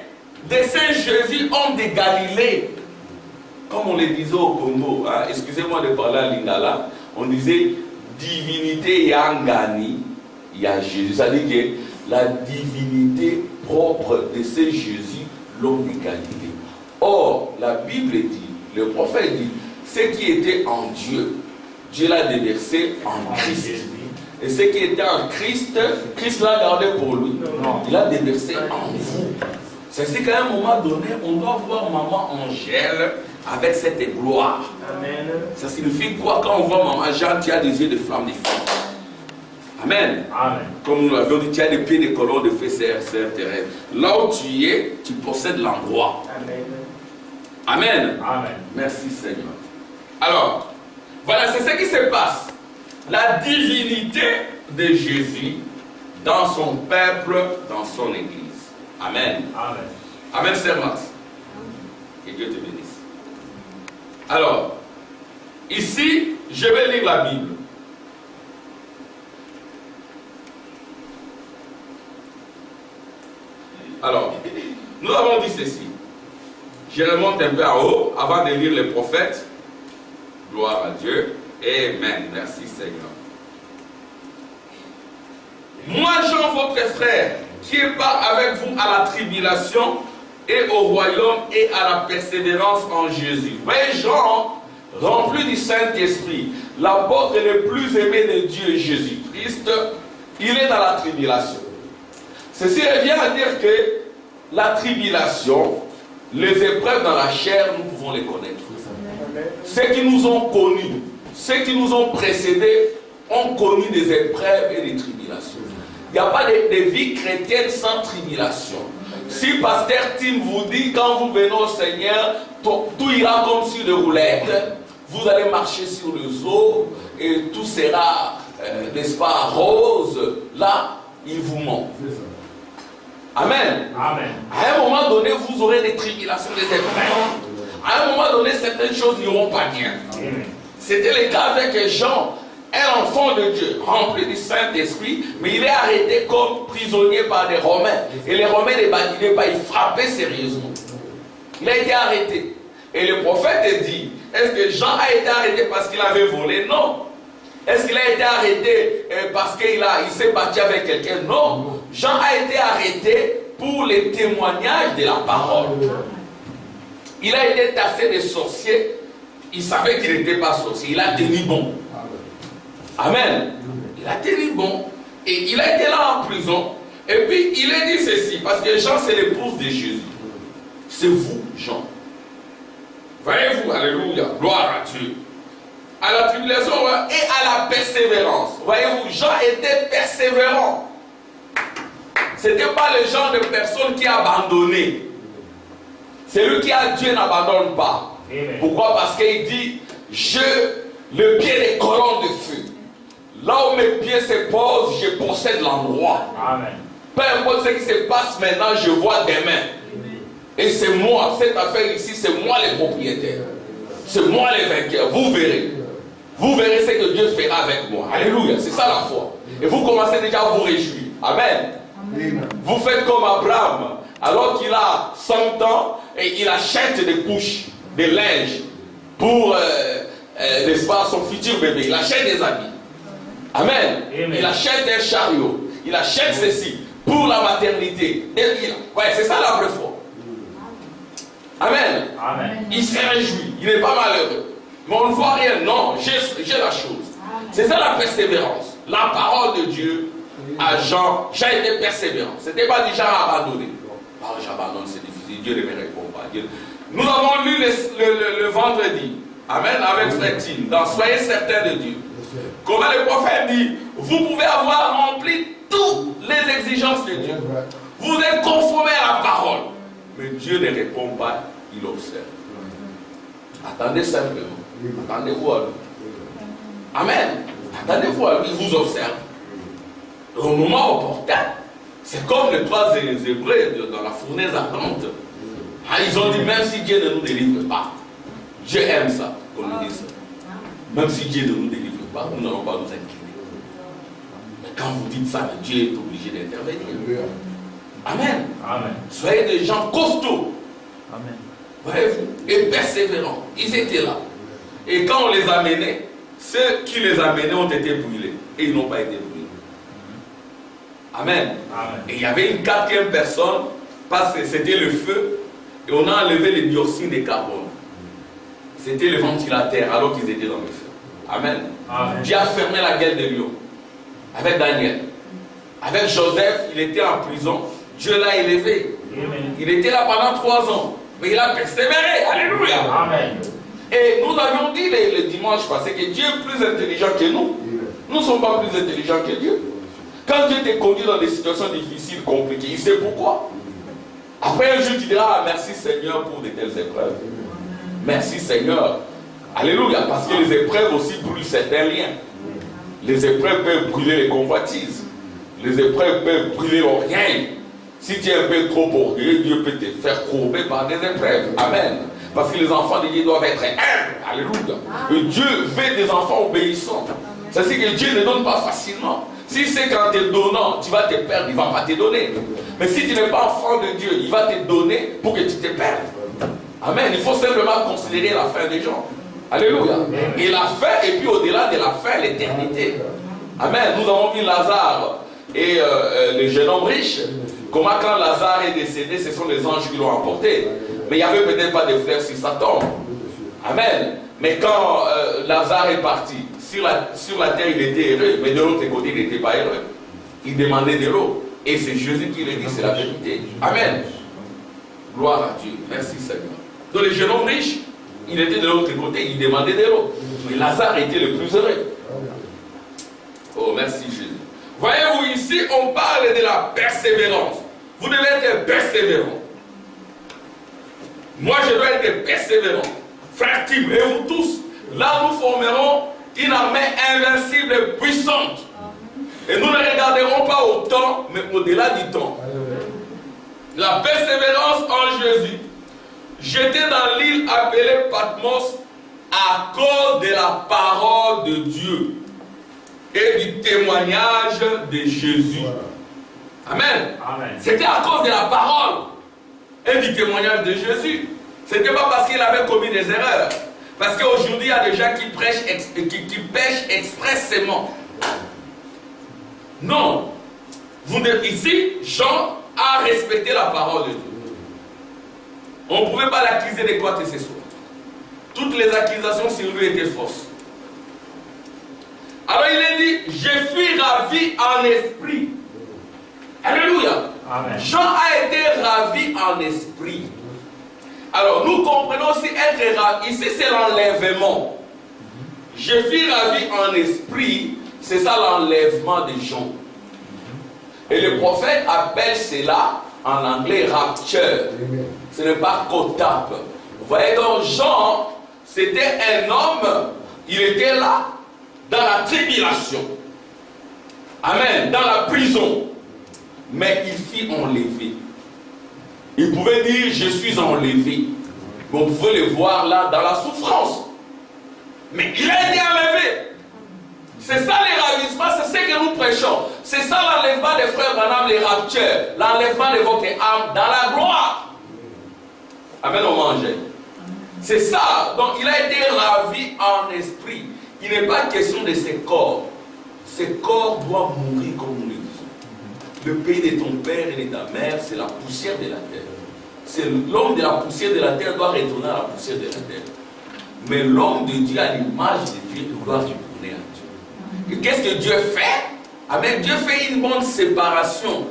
A: de Saint Jésus, homme de Galilée. Comme on le disait au Congo, hein, excusez-moi de parler à Lingala, on disait divinité Yangani, il y a Jésus. C'est-à-dire que la divinité propre de ce Jésus, l'homme de Galilée. Or, la Bible dit, le prophète dit, ce qui était en Dieu, Dieu l'a déversé en Christ. Et ce qui était en Christ, Christ l'a gardé pour lui. Il l'a déversé en vous. C'est qu'à un moment donné, on doit voir maman Angèle avec cette gloire. Amen. Ça signifie quoi quand on voit maman Jeanne, tu as des yeux de flamme de feu. Amen. Amen. Comme nous l'avions dit, tu as des pieds de colonne de feu, sœur Thérèse. Là où tu es, tu possèdes l'endroit. Amen. Amen. Amen. Merci Seigneur. Alors, voilà, c'est ce qui se passe. La divinité de Jésus dans son peuple, dans son église. Amen. Amen. Amen, Sœur Max. Que Dieu te bénisse. Alors, ici, je vais lire la Bible. Alors, nous avons dit ceci. Je remonte un peu en haut avant de lire les prophètes. Gloire à Dieu. Amen. Merci Seigneur. Moi, Jean, votre frère, qui est part avec vous à la tribulation et au royaume et à la persévérance en Jésus. Voyez Jean, rempli du Saint-Esprit, l'apôtre le plus aimé de Dieu, Jésus-Christ, il est dans la tribulation. Ceci revient à dire que la tribulation, les épreuves dans la chair, nous pouvons les connaître. Ceux qui nous ont connus, ceux qui nous ont précédés, ont connu des épreuves et des tribulations. Il n'y a pas de vie chrétienne sans tribulation. Si Pasteur Tim vous dit, quand vous venez au Seigneur, tout ira comme sur des roulettes, vous allez marcher sur les eaux et tout sera, n'est-ce pas, rose, là, il vous ment. Amen. Amen. À un moment donné, vous aurez des tribulations, des épreuves. À un moment donné, certaines choses n'iront pas bien. C'était le cas avec Jean, un enfant de Dieu, rempli du Saint-Esprit, mais il est arrêté comme prisonnier par des Romains. Et les Romains ne badinaient pas, ils frappaient sérieusement. Il a été arrêté. Et le prophète dit, est-ce que Jean a été arrêté parce qu'il avait volé? Non. Est-ce qu'il a été arrêté parce qu'il s'est battu avec quelqu'un? Non. Jean a été arrêté pour les témoignages de la parole. Il a été taxé de sorcier. Il savait qu'il n'était pas sorcier. Il a tenu bon. Amen. Il a tenu bon. Et il a été là en prison. Et puis il a dit ceci. Parce que Jean, c'est l'épouse de Jésus. C'est vous, Jean. Voyez-vous, alléluia, gloire à Dieu. À la tribulation et à la persévérance. Voyez-vous, Jean était persévérant. Ce n'était pas le genre de personne qui a abandonné. Celui qui a Dieu n'abandonne pas. Amen. Pourquoi? Parce qu'il dit, le pied des colonnes de feu. Là où mes pieds se posent, je possède l'endroit. Peu importe ce qui se passe maintenant, je vois demain. Et c'est moi, cette affaire ici, c'est moi le propriétaire. C'est moi le vainqueur. Vous verrez. Vous verrez ce que Dieu fera avec moi. Alléluia, c'est ça la foi. Et vous commencez déjà à vous réjouir. Amen. Vous faites comme Abraham. Alors qu'il a 100 ans, et il achète des couches, des linges pour n'est-ce pas, son futur bébé. Il achète des habits. Amen. Il achète un chariot. Il achète ceci pour la maternité. C'est ça la vraie foi. Amen. Amen. Il s'est réjoui. Il n'est pas malheureux. Mais on ne voit rien. Non, j'ai la chose. C'est ça la persévérance. La parole de Dieu à Jean. Jean était persévérant. Ce n'était pas déjà abandonné. Ah, j'abandonne, c'est difficile. Dieu ne me répond pas. Nous avons lu le vendredi. Amen. Avec Frétine. Dans Soyez certains de Dieu. Comment le prophète dit, vous pouvez avoir rempli toutes les exigences de Dieu. Vous êtes conformés à la parole. Mais Dieu ne répond pas, il observe. Attendez simplement. Attendez-vous à lui. Amen. Attendez-vous à lui, il vous observe. Au moment opportun, c'est comme les trois Hébreux dans la fournaise ardente. Ils ont dit, même si Dieu ne nous délivre pas, Dieu aime ça, qu'on nous dise ça. Même si Dieu ne nous délivre pas, nous n'allons pas nous incliner. Mais quand vous dites ça, Dieu est obligé d'intervenir. Amen. Amen. Soyez des gens costauds. Amen. Voyez-vous, et persévérants. Ils étaient là. Et quand on les amenait, ceux qui les amenaient ont été brûlés. Et ils n'ont pas été brûlés. Amen. Amen. Et il y avait une quatrième personne, parce que c'était le feu, et on a enlevé les dioxydes de carbone. C'était le ventilateur alors qu'ils étaient dans le feu. Amen. Amen. Dieu a fermé la gueule des lions. Avec Daniel. Avec Joseph, il était en prison. Dieu l'a élevé. Amen. Il était là pendant 3 ans. Mais il a persévéré. Alléluia. Amen. Et nous avions dit le dimanche passé que Dieu est plus intelligent que nous. Nous ne sommes pas plus intelligents que Dieu. Quand Dieu te conduit dans des situations difficiles, compliquées, il sait pourquoi. Après un jour, tu diras, merci Seigneur pour de telles épreuves. Merci Seigneur. Alléluia. Parce que les épreuves aussi brûlent certains liens. Les épreuves peuvent brûler les convoitises. Les épreuves peuvent brûler l'orgueil. Si tu es un peu trop orgueilleux, Dieu peut te faire courber par des épreuves. Amen. Parce que les enfants de Dieu doivent être humbles. Alléluia. Et Dieu veut des enfants obéissants. C'est-à-dire que Dieu ne donne pas facilement. Si c'est qu'en te donnant, tu vas te perdre, il ne va pas te donner. Mais si tu n'es pas enfant de Dieu, il va te donner pour que tu te perdes. Amen. Il faut simplement considérer la fin des gens. Alléluia. Et la fin, et puis au-delà de la fin, l'éternité. Amen. Nous avons vu Lazare et le jeune homme riche. Comment quand Lazare est décédé, ce sont les anges qui l'ont emporté. Mais il n'y avait peut-être pas de fleurs sur sa tombe. Amen. Mais quand Lazare est parti, sur la terre il était heureux, mais de l'autre côté il n'était pas heureux. Il demandait de l'eau. Et c'est Jésus qui le dit, c'est la vérité. Amen. Gloire à Dieu. Merci Seigneur. Donc le jeune homme riche, il était de l'autre côté, il demandait de l'eau. Mais Lazare était le plus heureux. Oh, merci Jésus. Voyez-vous, ici, on parle de la persévérance. Vous devez être persévérant. Moi, je dois être persévérant. Frère Tim, et vous tous, là, nous formerons une armée invincible et puissante. Et nous ne regarderons pas au temps, mais au-delà du temps. La persévérance en Jésus. J'étais dans l'île appelée Patmos à cause de la parole de Dieu et du témoignage de Jésus. Amen. Amen. C'était à cause de la parole et du témoignage de Jésus. Ce n'était pas parce qu'il avait commis des erreurs. Parce qu'aujourd'hui, il y a des gens qui pêchent expressément. Non. Ici, Jean a respecté la parole de Dieu. On ne pouvait pas l'accuser de quoi que ce soit. Toutes les accusations sur lui étaient fausses. Alors il est dit, je suis ravi en esprit. Alléluia. Amen. Jean a été ravi en esprit. Alors nous comprenons aussi être ravi. Ici c'est l'enlèvement. Je suis ravi en esprit. C'est ça l'enlèvement de Jean. Et le prophète appelle cela en anglais rapture. Ce n'est pas cotape. Vous voyez donc Jean, c'était un homme, il était là dans la tribulation. Amen. Dans la prison. Mais il fut enlevé. Il pouvait dire je suis enlevé. Vous pouvez le voir là dans la souffrance. Mais il a été enlevé. C'est ça les ravissements, c'est ce que nous prêchons. C'est ça l'enlèvement des frères Branham, les raptures. L'enlèvement de votre âme dans la gloire. Amen, on mangeait. C'est ça. Donc il a été ravi en esprit. Il n'est pas question de ses corps. Ses corps doivent mourir comme nous le disons. Le pays de ton père et de ta mère, c'est la poussière de la terre. C'est l'homme de la poussière de la terre doit retourner à la poussière de la terre. Mais l'homme de Dieu, à l'image de Dieu, doit retourner à Dieu. Et qu'est-ce que Dieu fait? Amen. Dieu fait une bonne séparation,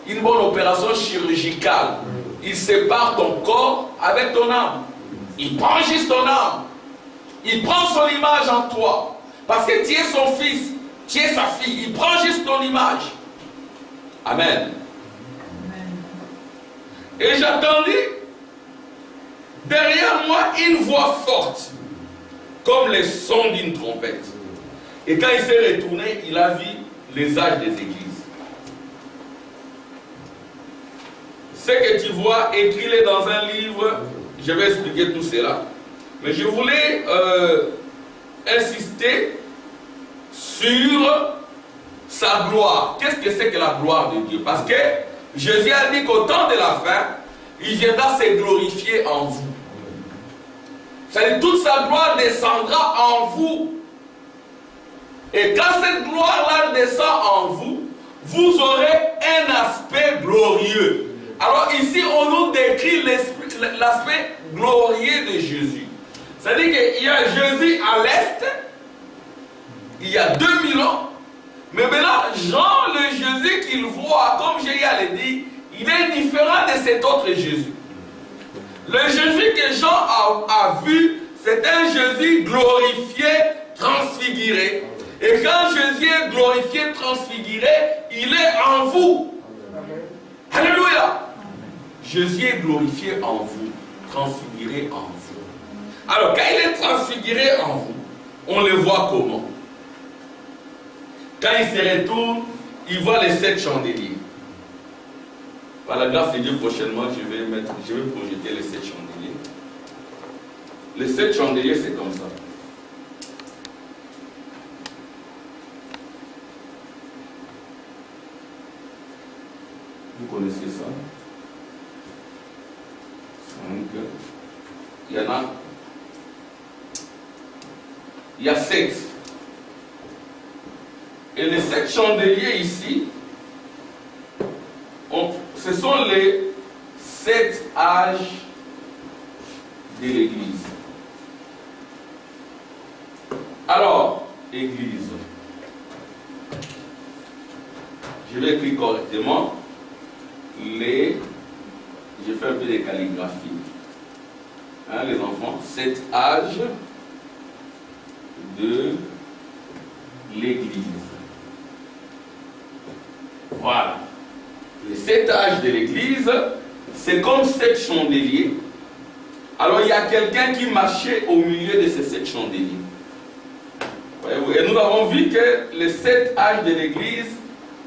A: une bonne opération chirurgicale. Il sépare ton corps avec ton âme. Il prend juste ton âme. Il prend son image en toi. Parce que tu es son fils, tu es sa fille. Il prend juste ton image. Amen. Et j'attendais derrière moi une voix forte, comme le son d'une trompette. Et quand il s'est retourné, il a vu les âges des églises. Ce que tu vois, écris-le dans un livre. Je vais expliquer tout cela. Mais je voulais insister sur sa gloire. Qu'est-ce que c'est que la gloire de Dieu? Parce que Jésus a dit qu'au temps de la fin, il viendra se glorifier en vous. C'est-à-dire toute sa gloire descendra en vous. Et quand cette gloire-là descend en vous, vous aurez un aspect glorieux. Alors ici, on nous décrit l'aspect glorieux de Jésus. C'est-à-dire qu'il y a Jésus à l'est, il y a 2000 ans, mais maintenant, Jean, le Jésus qu'il voit, comme Jésus l'a dit, il est différent de cet autre Jésus. Le Jésus que Jean a vu, c'est un Jésus glorifié, transfiguré. Et quand Jésus est glorifié, transfiguré, il est en vous. Alléluia. Jésus est glorifié en vous, transfiguré en vous. Alors, quand il est transfiguré en vous, on le voit comment? Quand il se retourne, il voit les 7 chandeliers. Par la grâce de Dieu, prochainement, je vais projeter les 7 chandeliers. Les 7 chandeliers, c'est comme ça. Vous connaissez ça? 5. Il y en a. Il y a 7. Et les 7 chandeliers ici, ce sont les 7 âges de l'Église. Alors, Église. Je vais écrire correctement. Je fais un peu de calligraphie. Hein, les enfants, 7 âges de l'Église. Voilà. Les 7 âges de l'Église, c'est comme 7 chandeliers. Alors il y a quelqu'un qui marchait au milieu de ces 7 chandeliers. Voyez-vous? Et nous avons vu que les 7 âges de l'Église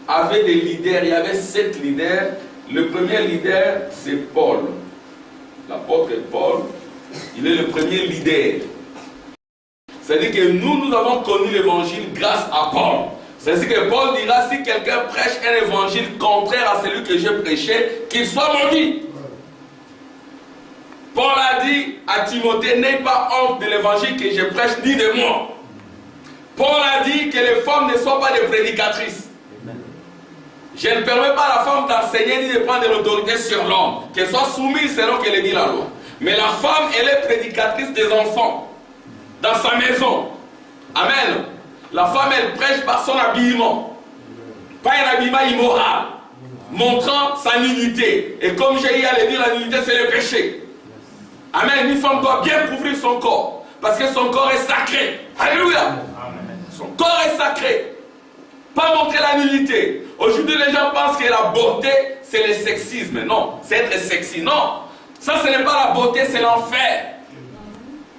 A: avaient des leaders. Il y avait 7 leaders. Le premier leader, c'est Paul. L'apôtre Paul, il est le premier leader. C'est-à-dire que nous avons connu l'évangile grâce à Paul. C'est-à-dire que Paul dira, si quelqu'un prêche un évangile contraire à celui que j'ai prêché, qu'il soit maudit. Paul a dit à Timothée, n'aie pas honte de l'évangile que je prêche ni de moi. Paul a dit que les femmes ne soient pas des prédicatrices. Je ne permets pas à la femme d'enseigner ni de prendre de l'autorité sur l'homme, qu'elle soit soumise selon que le dit la loi. Mais la femme, elle est prédicatrice des enfants, dans sa maison. Amen. La femme, elle prêche par son habillement. Pas un habillement immoral, montrant sa nudité. Et comme j'ai eu à le dire, la nudité, c'est le péché. Amen. Une femme doit bien couvrir son corps, parce que son corps est sacré. Alléluia. Son corps est sacré. Pas montrer la nudité. Aujourd'hui, les gens pensent que la beauté, c'est le sexisme. Non, c'est être sexy. Non, ça, ce n'est pas la beauté, c'est l'enfer.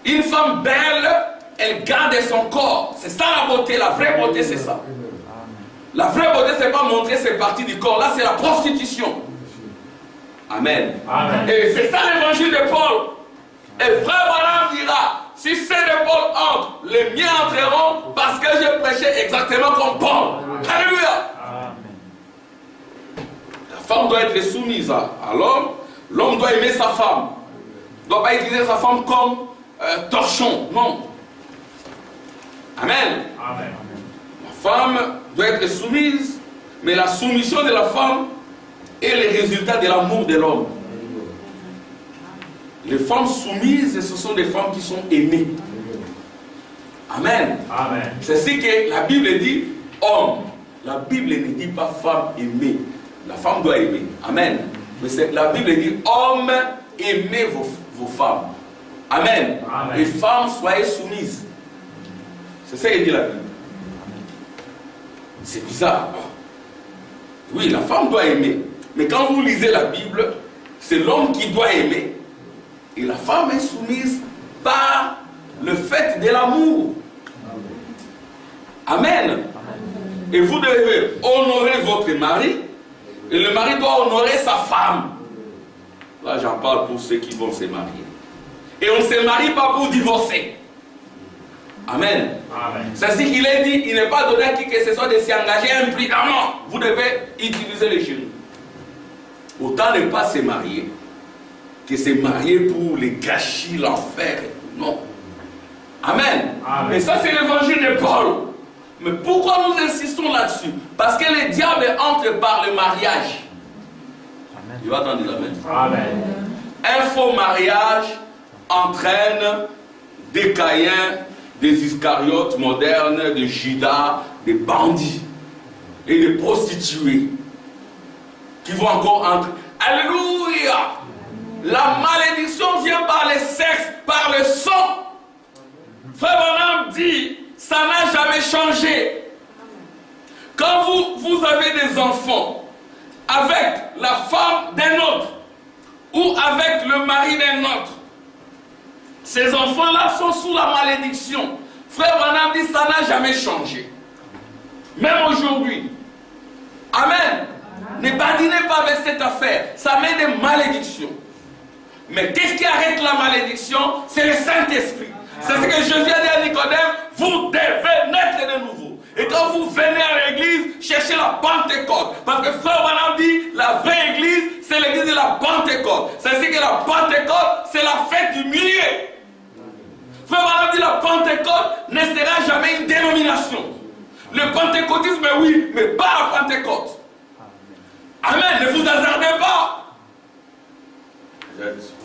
A: Une femme belle, elle garde son corps. C'est ça la beauté. La vraie beauté, c'est ça. La vraie beauté, c'est pas montrer ses parties du corps. Là, c'est la prostitution. Amen. Amen. Et c'est ça l'évangile de Paul. Et frère Branham dira, si c'est de Paul entre, les miens entreront parce que je prêchais exactement comme Paul. Alléluia. La femme doit être soumise à l'homme. L'homme doit aimer sa femme. Il ne doit pas utiliser sa femme comme torchon. Non. Amen. Amen. La femme doit être soumise, mais la soumission de la femme est le résultat de l'amour de l'homme. Les femmes soumises, ce sont des femmes qui sont aimées. Amen. Amen. C'est ce que la Bible dit, homme. La Bible ne dit pas femme aimée. La femme doit aimer. Amen. Mais la Bible dit, homme, aimez vos femmes. Amen. Amen. Les femmes, soyez soumises. C'est ça qu'il dit la Bible. C'est bizarre. Oui, la femme doit aimer. Mais quand vous lisez la Bible, c'est l'homme qui doit aimer. Et la femme est soumise par le fait de l'amour. Amen. Et vous devez honorer votre mari. Et le mari doit honorer sa femme. Là, j'en parle pour ceux qui vont se marier. Et on ne se marie pas pour divorcer. Amen. Amen. C'est ce qu'il est dit. Il n'est pas donné à qui que ce soit de s'y engager imprudemment. Vous devez utiliser les genoux. Autant ne pas se marier que se marier pour les gâchis, l'enfer. Non. Amen. Amen. Et ça, c'est l'évangile de Paul. Mais pourquoi nous insistons là-dessus? Parce que le diable entre par le mariage. Amen. Tu vas entendre amen. Amen. Un faux mariage entraîne des Caïns, des Iscariotes modernes, des Judas, des bandits et des prostituées qui vont encore entrer. Alléluia! La malédiction vient par le sexe, par le sang. Frère Branham dit, ça n'a jamais changé. Quand vous avez des enfants avec la femme d'un autre ou avec le mari d'un autre, ces enfants-là sont sous la malédiction. Frère Branham dit, ça n'a jamais changé. Même aujourd'hui. Amen. Ne badinez pas avec cette affaire. Ça met des malédictions. Mais qu'est-ce qui arrête la malédiction? C'est le Saint-Esprit. C'est ce que Jésus a dit à Nicodème. Vous devez naître de nouveau. Et quand vous venez à l'église, cherchez la Pentecôte. Parce que frère Branham dit, la vraie église, c'est l'église de la Pentecôte. C'est ce que la Pentecôte, c'est la fête du milieu. Frère Branham dit, la Pentecôte ne sera jamais une dénomination. Le pentecôtisme, oui, mais pas la Pentecôte. Amen, ne vous hasardez pas.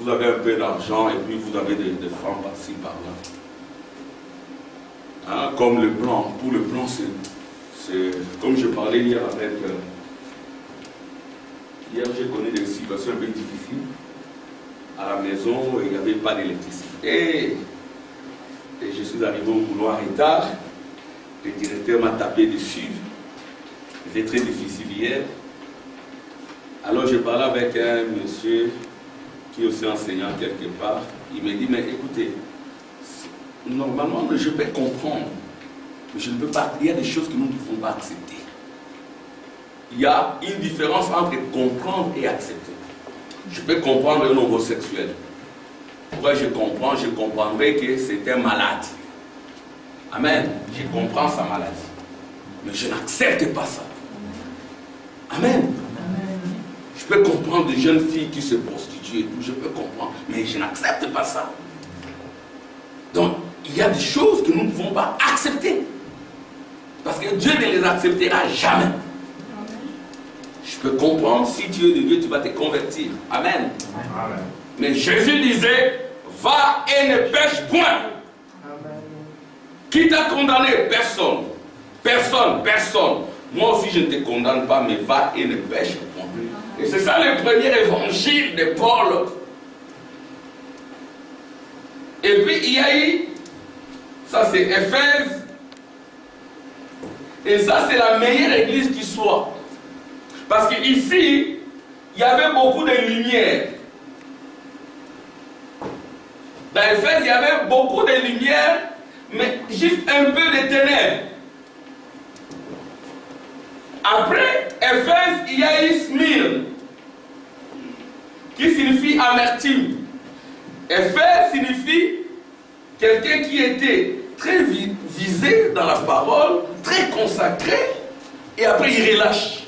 A: Vous avez un peu d'argent et puis vous avez des femmes par-ci, par-là. Hein, comme le blanc. Pour le blanc, c'est comme je parlais hier avec... hier, j'ai connu des situations un peu difficiles. À la maison, il n'y avait pas d'électricité. Et je suis arrivé au boulot en retard. Le directeur m'a tapé dessus. C'était très difficile hier. Alors je parlais avec un monsieur qui est aussi enseignant quelque part. Il me dit, mais écoutez, normalement je peux comprendre, mais je ne peux pas, il y a des choses que nous ne pouvons pas accepter. Il y a une différence entre comprendre et accepter. Je peux comprendre un homosexuel. Pourquoi je comprends? Je comprendrai que c'est un malade. Amen. Je comprends sa maladie. Mais je n'accepte pas ça. Amen.
B: Je peux comprendre des jeunes filles qui se prostituent et tout, je peux comprendre, mais je n'accepte pas ça. Donc, il y a des choses que nous ne pouvons pas accepter. Parce que Dieu ne les acceptera jamais. Je peux comprendre, si tu es de Dieu, tu vas te convertir. Amen. Amen. Mais Jésus disait, va et ne pêche point. Amen. Qui t'a condamné? Personne. Personne, personne. Moi aussi, je ne te condamne pas, mais va et ne pêche point. Et c'est ça le premier évangile de Paul. Et puis, il y a eu, ça c'est Éphèse. Et ça, c'est la meilleure église qui soit. Parce qu'ici, il y avait beaucoup de lumière. Dans Éphèse, il y avait beaucoup de lumière, mais juste un peu de ténèbres. Après Éphèse, il y a eu Smyrne, qui signifie amertume. Éphèse signifie quelqu'un qui était très visé dans la parole, très consacré, et après il relâche.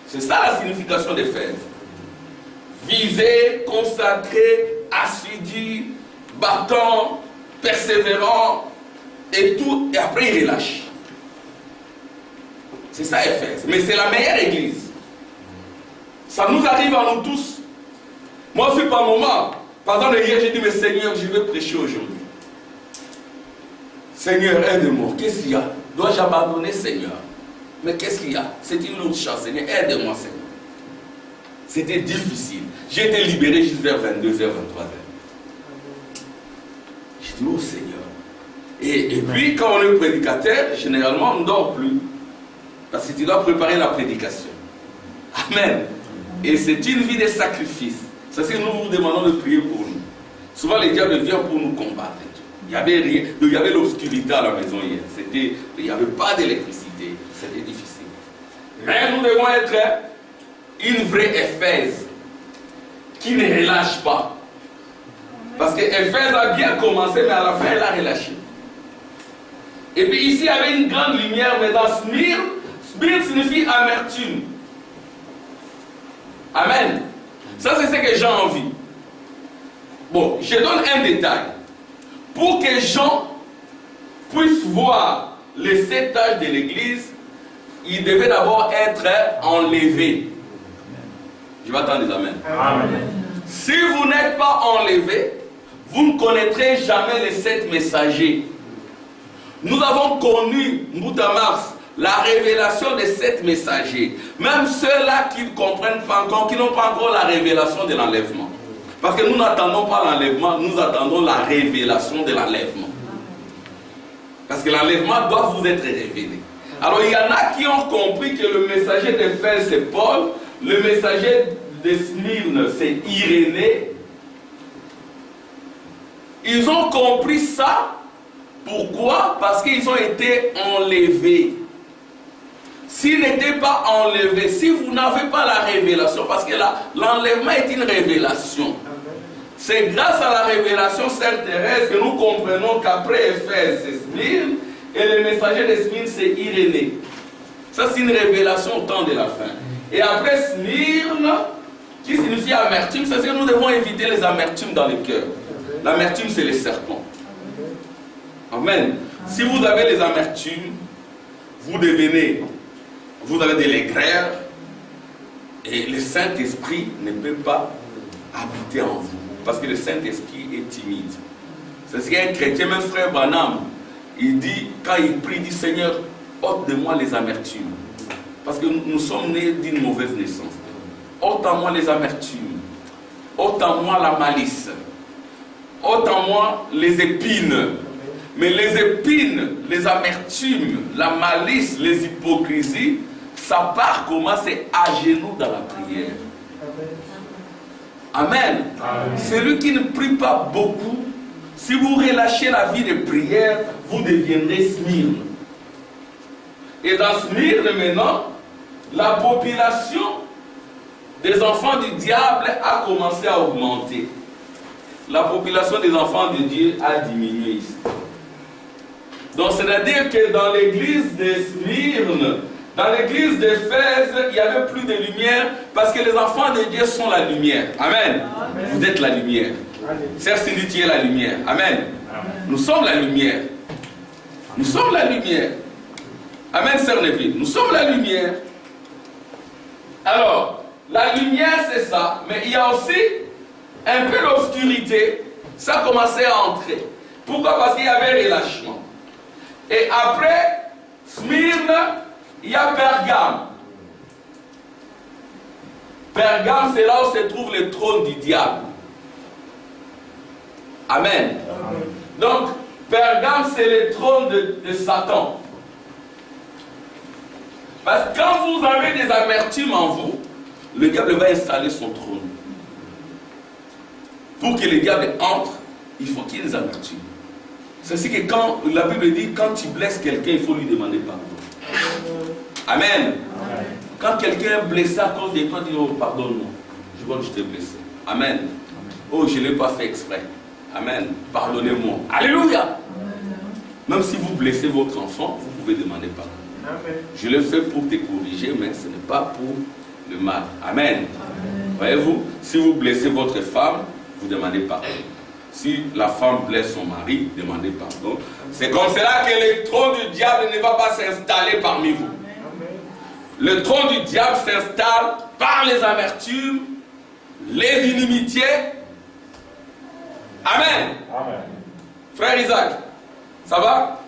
B: C'est ça la signification d'Éphèse. Visé, consacré, assidu, battant, persévérant, et tout, et après il relâche. C'est ça Éphèse. Mais c'est la meilleure église. Ça nous arrive à nous tous. Moi aussi par moment, pendant hier, j'ai dit, mais Seigneur, je vais prêcher aujourd'hui. Seigneur, aide-moi. Qu'est-ce qu'il y a? Dois-je abandonner, Seigneur? Mais qu'est-ce qu'il y a? C'est une lourde chance. Seigneur, aide-moi, Seigneur. C'était difficile. J'ai été libéré juste vers 22h, 23h. J'ai dit, oh Seigneur. Et puis, quand on est prédicateur, généralement, on ne dort plus. Parce que tu dois préparer la prédication. Amen. Et c'est une vie de sacrifice. C'est ce que nous vous demandons de prier pour nous. Souvent, les diables viennent pour nous combattre. Il y avait rien. Il y avait l'obscurité à la maison hier. Il n'y avait pas d'électricité. C'était difficile. Mais nous devons être une vraie Éphèse qui ne relâche pas. Parce que Éphèse a bien commencé, mais à la fin, elle a relâché. Et puis ici, il y avait une grande lumière, mais dans Smyrne, Smyrne signifie amertume. Amen. Ça, c'est ce que Jean a envie. Bon, je donne un détail. Pour que Jean puisse voir les 7 âges de l'Église, il devait d'abord être enlevé. Je vais attendre les amens. Amen. Si vous n'êtes pas enlevé, vous ne connaîtrez jamais les 7 messagers. Nous avons connu, Moutamars, la révélation des 7 messagers. Même ceux-là qui ne comprennent pas encore, qui n'ont pas encore la révélation de l'enlèvement. Parce que nous n'attendons pas l'enlèvement, nous attendons la révélation de l'enlèvement. Parce que l'enlèvement doit vous être révélé. Alors il y en a qui ont compris que le messager d'Éphèse c'est Paul, le messager de Smyrne c'est Irénée. Ils ont compris ça. Pourquoi? Parce qu'ils ont été enlevés. S'ils n'étaient pas enlevés, si vous n'avez pas la révélation, parce que l'enlèvement est une révélation. C'est grâce à la révélation, Sœur Thérèse, que nous comprenons qu'après Éphèse, c'est Smyrne, et le messager de Smyrne, c'est Irénée. Ça, c'est une révélation au temps de la fin. Et après Smyrne, qui signifie amertume, c'est ce que nous devons éviter les amertumes dans le cœur. L'amertume, c'est les serpents. Amen. Si vous avez les amertumes, vous avez des laigreurs, et le Saint-Esprit ne peut pas habiter en vous. Parce que le Saint-Esprit est timide. C'est ce qu'un chrétien, même frère Branham, il dit, quand il prie, il dit, Seigneur, ôte de moi les amertumes. Parce que nous sommes nés d'une mauvaise naissance. Ôte en moi les amertumes. Ôte en moi la malice. Ôte en moi les épines. Mais les épines, les amertumes, la malice, les hypocrisies, ça part comment? C'est à genoux dans la prière. Amen. Amen. Celui qui ne prie pas beaucoup, si vous relâchez la vie de prière, vous deviendrez Smyrne. Et dans Smyrne maintenant, la population des enfants du diable a commencé à augmenter. La population des enfants de Dieu a diminué ici. Donc c'est-à-dire que dans l'église de Smyrne, Dans l'église d'Éphèse, il n'y avait plus de lumière parce que les enfants de Dieu sont la lumière. Amen. Amen. Vous êtes la lumière. Sœur Cindy, tu es la lumière. Amen. Amen. Nous sommes la lumière. Nous sommes la lumière. Amen, Sœur Neville. Nous sommes la lumière. Alors, la lumière, c'est ça. Mais il y a aussi un peu d'obscurité. Ça commençait à entrer. Pourquoi? Parce qu'il y avait relâchement. Et après, Smyrne, il y a Pergame. Pergame, c'est là où se trouve le trône du diable. Amen. Amen. Donc, Pergame, c'est le trône de Satan. Parce que quand vous avez des amertumes en vous, le diable va installer son trône. Pour que le diable entre, il faut qu'il y ait des amertumes. C'est ainsi que quand la Bible dit, quand tu blesses quelqu'un, il faut lui demander pardon. Amen. Amen. Quand quelqu'un est blessé à cause de toi, dis oh, pardonne-moi. Je vois que je t'ai blessé. Amen. Amen. Oh, je ne l'ai pas fait exprès. Amen. Pardonnez-moi. Alléluia. Même si vous blessez votre enfant, vous pouvez demander pardon. Amen. Je le fais pour te corriger, mais ce n'est pas pour le mal. Amen. Voyez-vous, si vous blessez votre femme, vous demandez pardon. Si la femme blesse son mari, demandez pardon. C'est comme cela que le trône du diable ne va pas s'installer parmi vous. Le trône du diable s'installe par les amertumes, les inimitiés. Amen. Amen. Frère Isaac, ça va?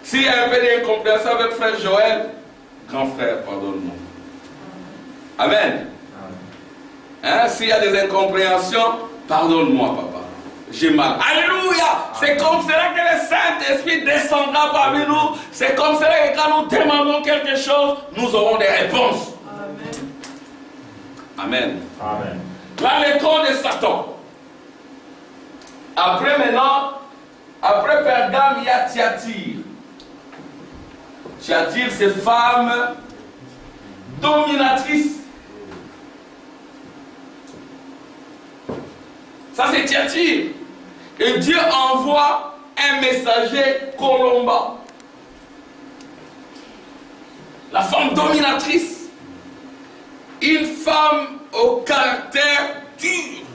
B: S'il y a un peu d'incompréhension avec frère Joël, grand frère, pardonne-moi. Amen. Hein? S'il y a des incompréhensions, pardonne-moi, papa. J'ai mal. Alléluia! C'est comme cela que le Saint-Esprit descendra parmi nous. C'est comme cela que quand nous demandons quelque chose, nous aurons des réponses. Amen. Amen. Là, le trône de Satan. Après maintenant, après Pergame, il y a Thyatire. Thyatire, c'est femme dominatrice. Ça, c'est Thyatire. Et Dieu envoie un messager Colomba. La femme dominatrice. Une femme au caractère dur.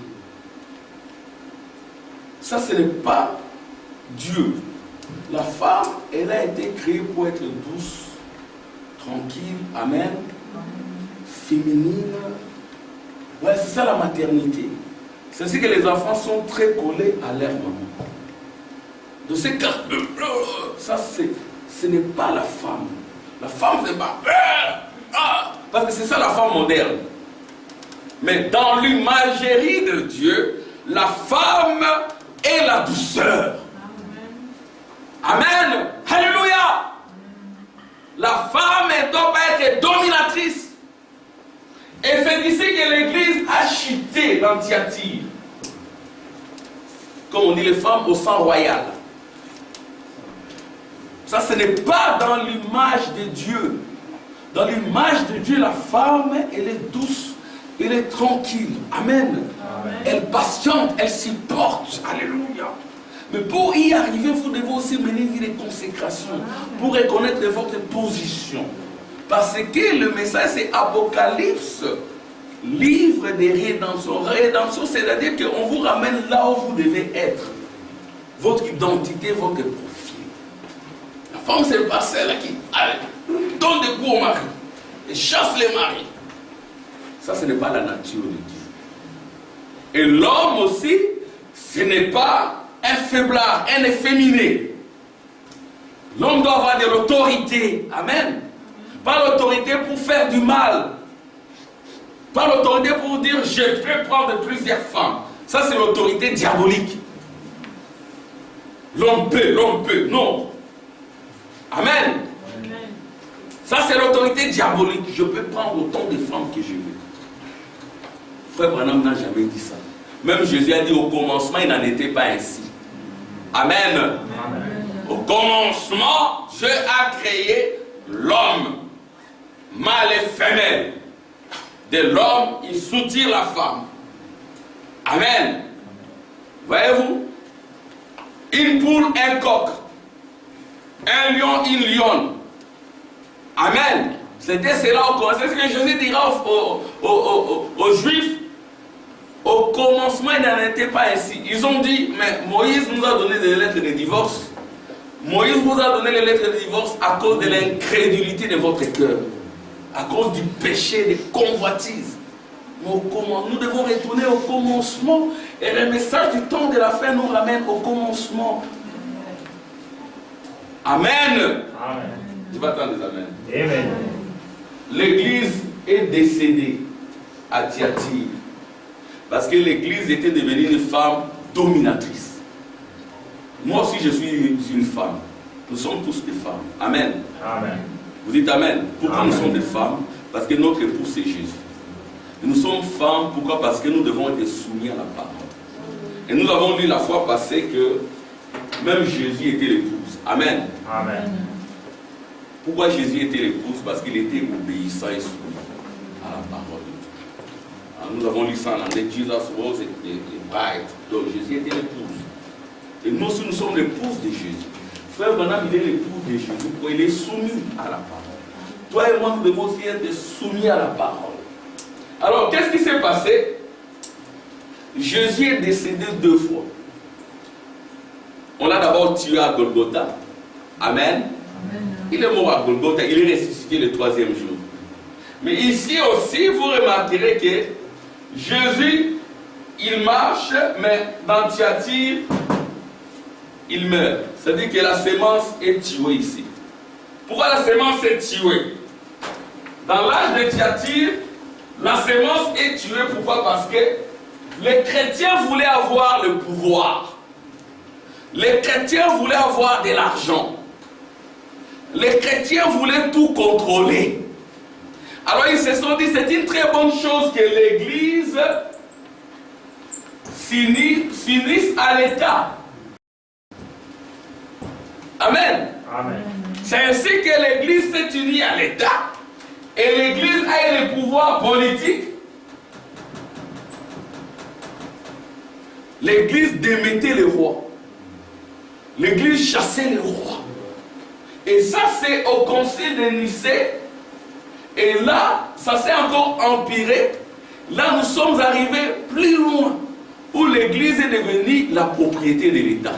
B: Ça, ce n'est pas Dieu. La femme, elle a été créée pour être douce, tranquille, amen, féminine. Ouais, c'est ça la maternité. C'est ainsi que les enfants sont très collés à leur maman. De ces cas, ça ce n'est pas la femme. La femme, c'est pas... Parce que c'est ça la femme moderne. Mais dans l'imagerie de Dieu, la femme est la douceur. Amen. Alléluia. La femme ne doit pas être dominatrice. Et c'est ici que l'Église a chuté dans Thyatire. Comme on dit, les femmes au sang royal. Ça, ce n'est pas dans l'image de Dieu. Dans l'image de Dieu, la femme, elle est douce, elle est tranquille. Amen. Amen. Elle patiente, elle supporte. Alléluia. Mais pour y arriver, vous devez aussi mener une vie de consécration pour reconnaître votre position. Parce que le message, c'est Apocalypse, livre de rédemption. Rédemption, c'est-à-dire qu'on vous ramène là où vous devez être. Votre identité, votre profil. La femme, c'est pas celle qui donne des coups au mari et chasse les maris. Ça, ce n'est pas la nature de Dieu. Et l'homme aussi, ce n'est pas un faiblard, un efféminé. L'homme doit avoir de l'autorité. Amen. Pas l'autorité pour faire du mal. Pas l'autorité pour dire je peux prendre plusieurs femmes. Ça, c'est l'autorité diabolique. L'homme peut. Non. Amen. Amen. Ça, c'est l'autorité diabolique. Je peux prendre autant de femmes que je veux. Frère Branham n'a jamais dit ça. Même Jésus a dit au commencement, il n'en était pas ainsi. Amen. Amen. Au commencement, Dieu a créé l'homme, mâle et femelle. De l'homme, il soutire la femme. Amen. Voyez-vous? Une poule, un coq. Un lion, une lionne. Amen. C'était cela au commencement. C'est ce que Jésus dira aux Juifs. Au commencement, il n'en était pas ainsi. Ils ont dit, mais Moïse nous a donné des lettres de divorce. Moïse vous a donné les lettres de divorce à cause de l'incrédulité de votre cœur. À cause du péché, des convoitises. Mais nous devons retourner au commencement. Et le message du temps de la fin nous ramène au commencement. Amen.
C: Amen.
B: Tu vas attendre des amen.
C: Amen.
B: L'église est décédée à Thyatire. Parce que l'église était devenue une femme dominatrice. Moi aussi je suis une femme. Nous sommes tous des femmes. Amen.
C: Amen.
B: Vous dites amen. Pourquoi
C: Amen.
B: nous sommes des femmes? Parce que notre époux c'est Jésus. Et nous sommes femmes, pourquoi? Parce que nous devons être soumis à la parole. Et nous avons lu la fois passée que même Jésus était l'épouse. Amen.
C: Amen.
B: Pourquoi Jésus était l'épouse? Parce qu'il était obéissant et soumis à la parole de Dieu. Alors, nous avons lu ça en anglais. Jesus was a bride. Donc Jésus était l'épouse. Et nous aussi nous sommes l'épouse de Jésus. Frère Branham, il est l'épouse de Jésus. Pourquoi? Il est soumis à la parole. Toi et moi, nous devons aussi être soumis à la parole. Alors, qu'est-ce qui s'est passé? Jésus est décédé 2 fois. On l'a d'abord tué à Golgotha. Amen. Il est mort à Golgotha, il est ressuscité le 3e jour. Mais ici aussi, vous remarquerez que Jésus, il marche, mais dans Thyatire, il meurt. C'est-à-dire que la sémence est tuée ici. Pourquoi la sémence est tuée? Dans l'âge de Thyatire, la sémence est tuée. Pourquoi? Parce que les chrétiens voulaient avoir le pouvoir. Les chrétiens voulaient avoir de l'argent. Les chrétiens voulaient tout contrôler. Alors ils se sont dit, c'est une très bonne chose que l'Église s'unisse à l'État. Amen.
C: Amen.
B: C'est ainsi que l'Église s'est unie à l'État. Et l'Église a le pouvoir politique. L'Église démettait les rois. L'Église chassait les rois. Et ça, c'est au concile de Nicée. Et là, ça s'est encore empiré. Là, nous sommes arrivés plus loin, où l'Église est devenue la propriété de l'État.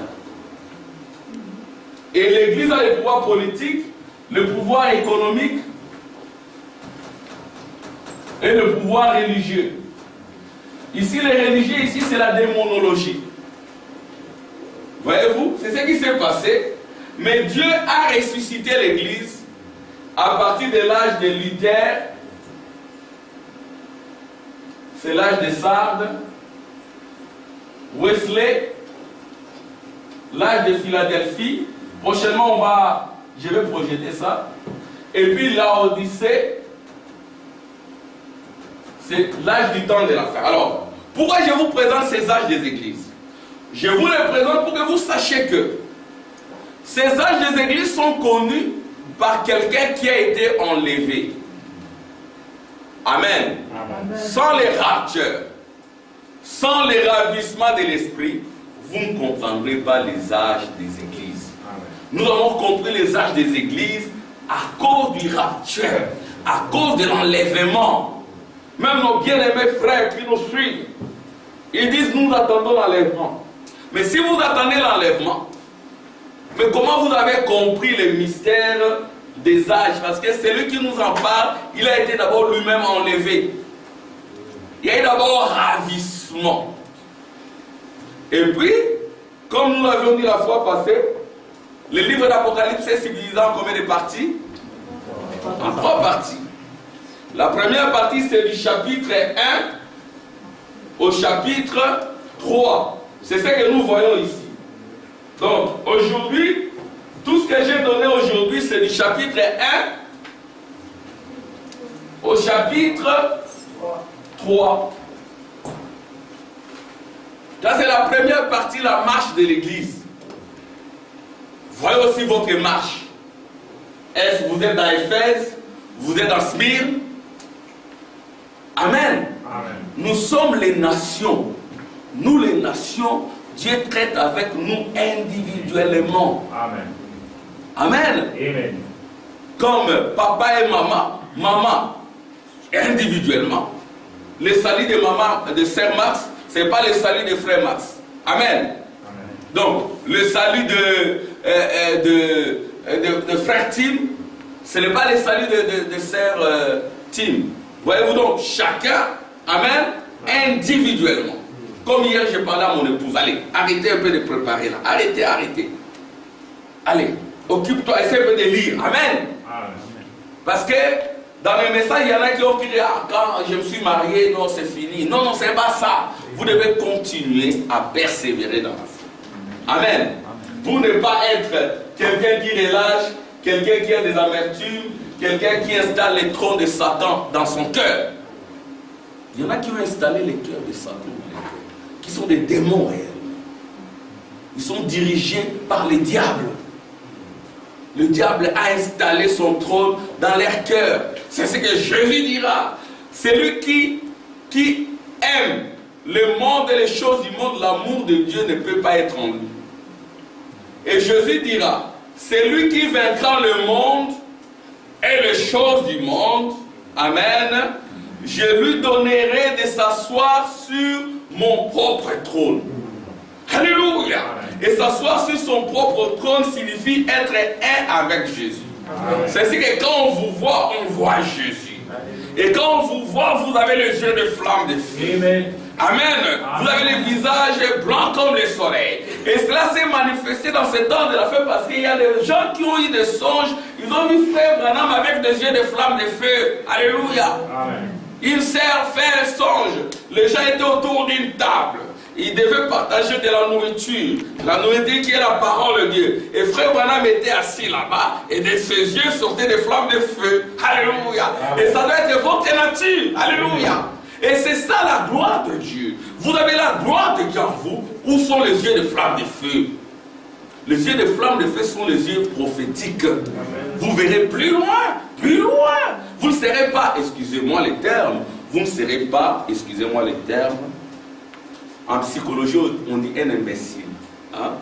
B: Et l'Église a le pouvoir politique, le pouvoir économique et le pouvoir religieux. Ici, les religieux, ici, c'est la démonologie. Voyez-vous, c'est ce qui s'est passé. Mais Dieu a ressuscité l'Église à partir de l'âge de Luther. C'est l'âge de Sardes, Wesley, l'âge de Philadelphie. Prochainement, je vais projeter ça. Et puis Laodicée, c'est l'âge du temps de la fin. Alors, pourquoi je vous présente ces âges des églises? Je vous les présente pour que vous sachiez que ces âges des églises sont connus par quelqu'un qui a été enlevé. Amen.
C: Amen.
B: Sans les raptures, sans les ravissements de l'esprit, vous ne comprendrez pas les âges des églises.
C: Amen.
B: Nous avons compris les âges des églises à cause du rapture, à cause de l'enlèvement. Même nos bien-aimés frères qui nous suivent, ils disent nous attendons l'enlèvement. Mais si vous attendez l'enlèvement, mais comment vous avez compris le mystère des âges? Parce que celui qui nous en parle, il a été d'abord lui-même enlevé. Il y a eu d'abord ravissement. Et puis, comme nous l'avions dit la fois passée, le livre d'Apocalypse est subdivisé en combien de parties? En 3 parties. La première partie, c'est du chapitre 1 au chapitre 3. C'est ce que nous voyons ici. Donc, aujourd'hui, tout ce que j'ai donné aujourd'hui, c'est du chapitre 1 au chapitre 3. Ça, c'est la première partie, la marche de l'Église. Voyez aussi votre marche. Est-ce que vous êtes dans Éphèse? Vous êtes dans Smyrne? Amen.
C: Amen.
B: Nous sommes les nations. Nous, les nations, Dieu traite avec nous individuellement.
C: Amen.
B: Amen.
C: Amen.
B: comme papa et maman, maman individuellement. Le salut de maman, de sœur Max, ce n'est pas le salut de frère Max. Amen. Donc, le salut de frère Tim, ce n'est pas le salut de sœur Tim. Voyez-vous donc, chacun, amen, individuellement. Comme hier, j'ai parlé à mon épouse. Allez, arrêtez un peu de préparer là. Arrêtez. Allez, occupe-toi, essaie un peu de lire. Amen. Parce que dans mes messages, il y en a qui ont dit, ah, quand je me suis marié, non, c'est fini. Non, non, c'est pas ça. Vous devez continuer à persévérer dans la foi. Amen. Pour ne pas être quelqu'un qui relâche, quelqu'un qui a des amertumes, quelqu'un qui installe les trônes de Satan dans son cœur. Il y en a qui ont installé les cœurs de Satan, qui sont des démons réels. Ils sont dirigés par les diables. Le diable a installé son trône dans leur cœur. C'est ce que Jésus dira. Celui qui aime le monde et les choses du monde, l'amour de Dieu ne peut pas être en lui. Et Jésus dira, celui qui vaincra le monde et les choses du monde, amen, je lui donnerai de s'asseoir sur mon propre trône. Alléluia. Et s'asseoir sur son propre trône signifie être un avec Jésus. C'est-à-dire que quand on vous voit, on voit Jésus. Et quand on vous voit, vous avez les yeux de flamme de feu. Amen. Amen. Vous avez les visages blancs comme le soleil. Et cela s'est manifesté dans ce temps de la fête parce qu'il y a des gens qui ont eu des songes. Ils ont vu frère Branham avec des yeux de flamme de feu. Alléluia. Amen. Ils servent faire un songe. Les gens étaient autour d'une table. Ils devaient partager de la nourriture qui est la parole de Dieu. Et frère Branham était assis là-bas et de ses yeux sortaient des flammes de feu. Alléluia. Et ça doit être votre nature. Alléluia. Et c'est ça la gloire de Dieu. Vous avez la gloire de Dieu en vous. Où sont les yeux de flammes de feu? Les yeux de flammes de feu sont les yeux prophétiques. Amen. Vous verrez plus loin, plus loin. Vous ne serez pas, excusez-moi les termes, vous ne serez pas, excusez-moi les termes, en psychologie, on dit un imbécile. Hein?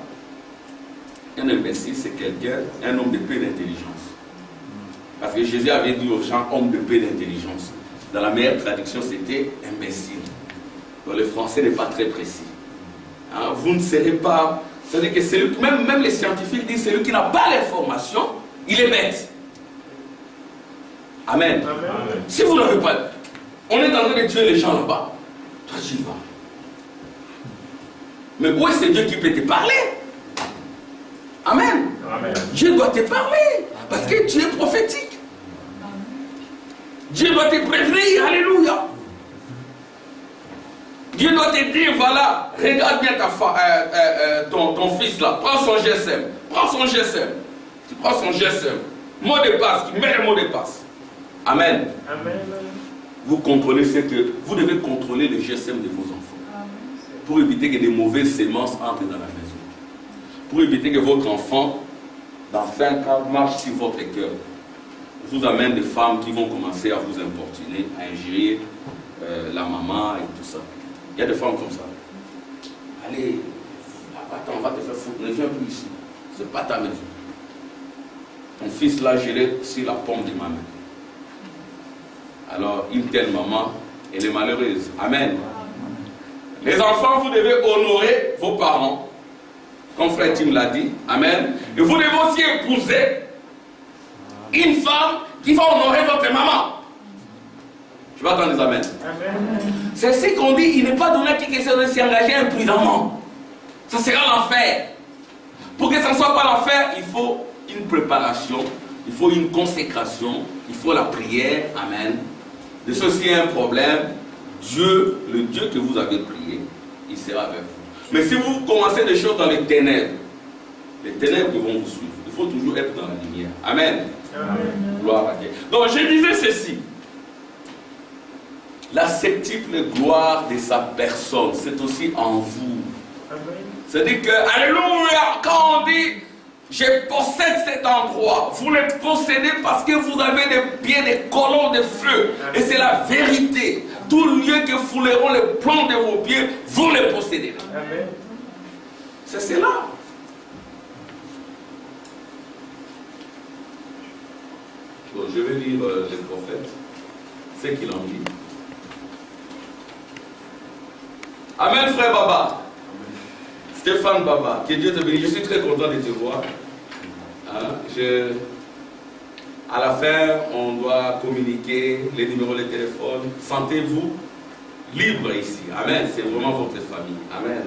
B: Un imbécile, c'est quelqu'un, un homme de peu d'intelligence. Parce que Jésus avait dit aux gens, homme de peu d'intelligence. Dans la meilleure traduction, c'était imbécile. Donc le français n'est pas très précis. Hein? Vous ne serez pas... C'est-à-dire que celui, même les scientifiques disent, celui qui n'a pas l'information, il est bête. Amen. Amen. Si vous n'avez pas... On est en train de tuer les gens là-bas. Toi, tu y vas. Mais où est ce Dieu qui peut te parler? Amen. Amen. Dieu doit te parler. Parce que tu es prophétique. Dieu doit te prévenir. Alléluia. Dieu doit te dire, voilà, regarde bien ton fils là. Prends son GSM. Prends son GSM. Tu prends son GSM. Mot de passe. Tu mets le mot de passe. Amen. Amen. Vous contrôlez ce que... Vous devez contrôler le GSM de vos enfants. Pour éviter que des mauvaises sémences entrent dans la maison. Pour éviter que votre enfant, dans 5 ans, marche sur votre cœur. Vous amène des femmes qui vont commencer à vous importuner, à injurier la maman et tout ça. Il y a des femmes comme ça. Allez, attends, on va te faire foutre, ne viens plus ici. C'est pas ta maison. Ton fils là, je l'ai sur la paume de ma main. Alors, une telle maman, elle est malheureuse. Amen. Les enfants, vous devez honorer vos parents. Comme frère Tim l'a dit. Amen. Et vous devez aussi épouser une femme qui va honorer votre maman. Je vais attendre les amens. Amen. C'est ce qu'on dit. Il n'est pas donné à qui que de s'y engager imprudemment. Ça sera l'enfer. Pour que ça ne soit pas l'enfer, il faut une préparation. Il faut une consécration. Il faut la prière. Amen. De ceci est un problème. Dieu, le Dieu que vous avez prié, il sera avec vous. Mais si vous commencez des choses dans les ténèbres vont vous suivre. Il faut toujours être dans la lumière. Amen. Amen. Gloire à Dieu. Donc je disais ceci. La septuple gloire de sa personne, c'est aussi en vous. C'est-à-dire que, alléluia, quand on dit je possède cet endroit, vous le possédez parce que vous avez bien des colonnes de feu. Et c'est la vérité. Tout lieu que fouleront les plans de vos pieds, vous les possédez. C'est cela. Bon, je vais lire les prophètes, ce qu'il en dit. Amen, frère Baba. Stéphane Baba, que Dieu te bénisse. Je suis très content de te voir. Hein, à la fin, on doit communiquer les numéros de téléphone. Sentez-vous libre ici. Amen. C'est vraiment votre famille. Amen.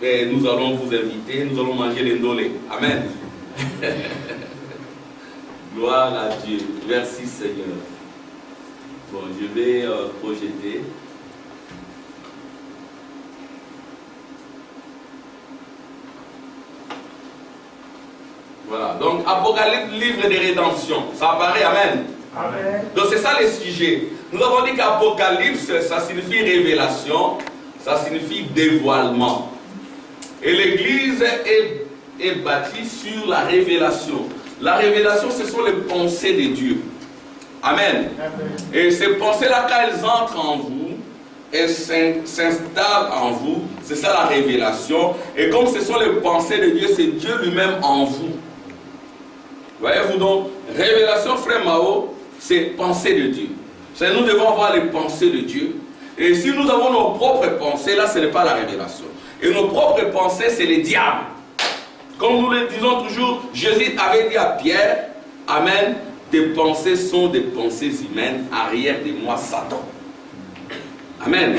B: Et nous allons vous inviter. Nous allons manger les ndolé. Amen. Gloire à Dieu. Merci Seigneur. Bon, je vais projeter. Voilà, donc Apocalypse, livre de rédemption, ça apparaît, amen. Amen. Donc c'est ça le sujet. Nous avons dit qu'Apocalypse, ça signifie révélation, ça signifie dévoilement. Et l'Église est bâtie sur la révélation. La révélation, ce sont les pensées de Dieu. Amen. Amen. Et ces pensées-là, quand elles entrent en vous, elles s'installent en vous, c'est ça la révélation. Et comme ce sont les pensées de Dieu, c'est Dieu lui-même en vous. Voyez-vous donc, révélation, frère Mao, c'est pensée de Dieu. C'est nous devons avoir les pensées de Dieu. Et si nous avons nos propres pensées, là, ce n'est pas la révélation. Et nos propres pensées, c'est les diables. Comme nous le disons toujours, Jésus avait dit à Pierre, amen, tes pensées sont des pensées humaines, arrière de moi, Satan. Amen.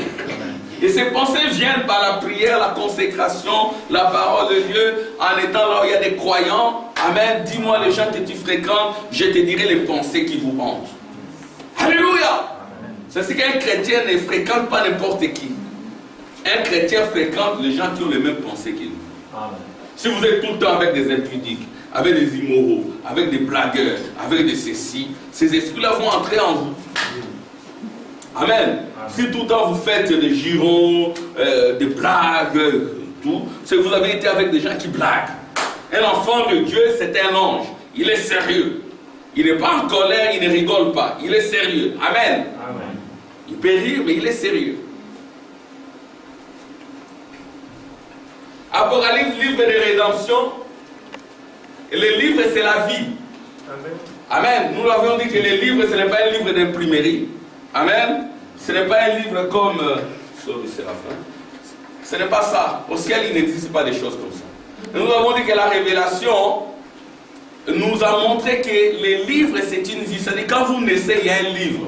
B: Et ces pensées viennent par la prière, la consécration, la parole de Dieu, en étant là où il y a des croyants. Amen. Dis-moi les gens que tu fréquentes, je te dirai les pensées qui vous hantent. Alléluia. C'est ce qu'un chrétien ne fréquente pas n'importe qui. Un chrétien fréquente les gens qui ont les mêmes pensées que nous. Amen. Si vous êtes tout le temps avec des impudiques, avec des immoraux, avec des blagueurs, avec des ceci, ces esprits-là vont entrer en vous. Amen. Amen. Si tout le temps vous faites des girons, des blagues, tout, c'est que vous avez été avec des gens qui blaguent. Un enfant de Dieu, c'est un ange. Il est sérieux. Il n'est pas en colère, il ne rigole pas. Il est sérieux. Amen. Amen. Il peut rire, mais il est sérieux. Apocalypse, livre de rédemption. Et le livre, c'est la vie. Amen. Amen. Nous l'avions dit que le livre, ce n'est pas un livre d'imprimerie. Amen. Ce n'est pas un livre comme... sorry, c'est la fin. Ce n'est pas ça. Au ciel, il n'existe pas des choses comme ça. Et nous avons dit que la révélation nous a montré que les livres, c'est une vie. C'est-à-dire, quand vous naissez, il y a un livre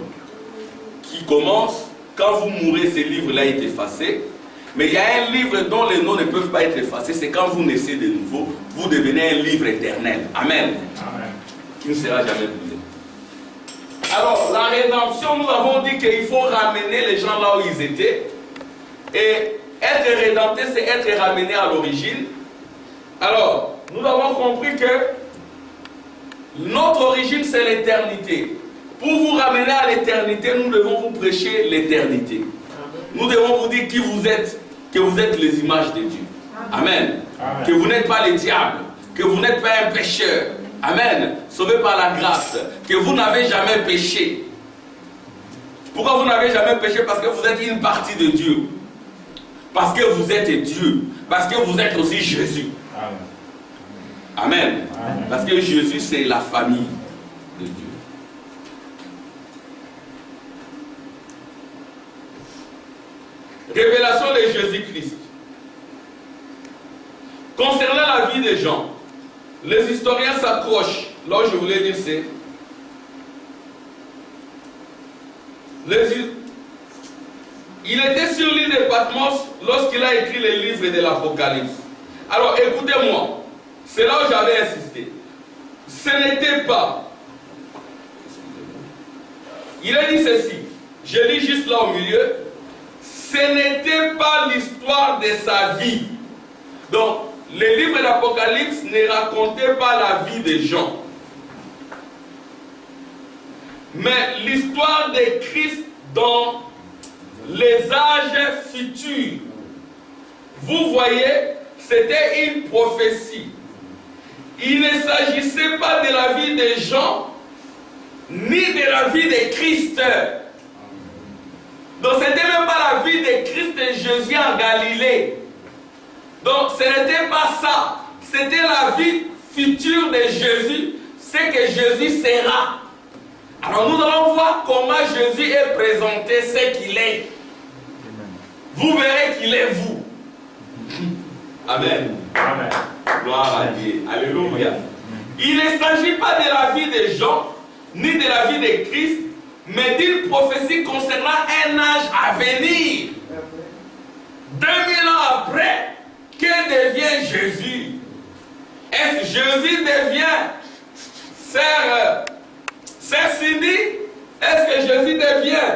B: qui commence. Quand vous mourrez, ce livre-là est effacé. Mais il y a un livre dont les noms ne peuvent pas être effacés. C'est quand vous naissez de nouveau, vous devenez un livre éternel. Amen. Amen. Qui ne sera jamais brisé. Alors, la rédemption, nous avons dit qu'il faut ramener les gens là où ils étaient. Et être rédempté, c'est être ramené à l'origine. Alors, nous avons compris que notre origine, c'est l'éternité. Pour vous ramener à l'éternité, nous devons vous prêcher l'éternité. Nous devons vous dire qui vous êtes, que vous êtes les images de Dieu. Amen. Amen. Que vous n'êtes pas les diables, que vous n'êtes pas un pécheur. Amen. Sauvé par la grâce, que vous n'avez jamais péché. Pourquoi vous n'avez jamais péché? Parce que vous êtes une partie de Dieu. Parce que vous êtes Dieu. Parce que vous êtes aussi Jésus. Amen. Amen. Amen. Parce que Jésus, c'est la famille de Dieu. Révélation de Jésus-Christ. Concernant la vie des gens, les historiens s'accrochent. Là où je voulais dire, c'est il était sur l'île de Patmos lorsqu'il a écrit les livres de l'Apocalypse. Alors écoutez-moi, c'est là où j'avais insisté. Ce n'était pas. Il a dit ceci, je lis juste là au milieu. Ce n'était pas l'histoire de sa vie. Donc, les livres d'Apocalypse ne racontaient pas la vie des gens. Mais l'histoire de Christ dans les âges futurs. Vous voyez, c'était une prophétie. Il ne s'agissait pas de la vie des gens, ni de la vie de Christ. Donc, ce n'était même pas la vie de Christ et Jésus en Galilée. Donc, ce n'était pas ça. C'était la vie future de Jésus. c'est que Jésus sera. Alors nous allons voir comment Jésus est présenté, ce qu'il est. Vous verrez qu'il est vous. Amen.
C: Amen.
B: Gloire à Dieu. Alléluia. Il ne s'agit pas de la vie des gens, ni de la vie de Christ, mais d'une prophétie concernant un âge à venir. 2000 ans après, que devient Jésus? Est-ce que Jésus devient Sœur Cindy? Est-ce que Jésus devient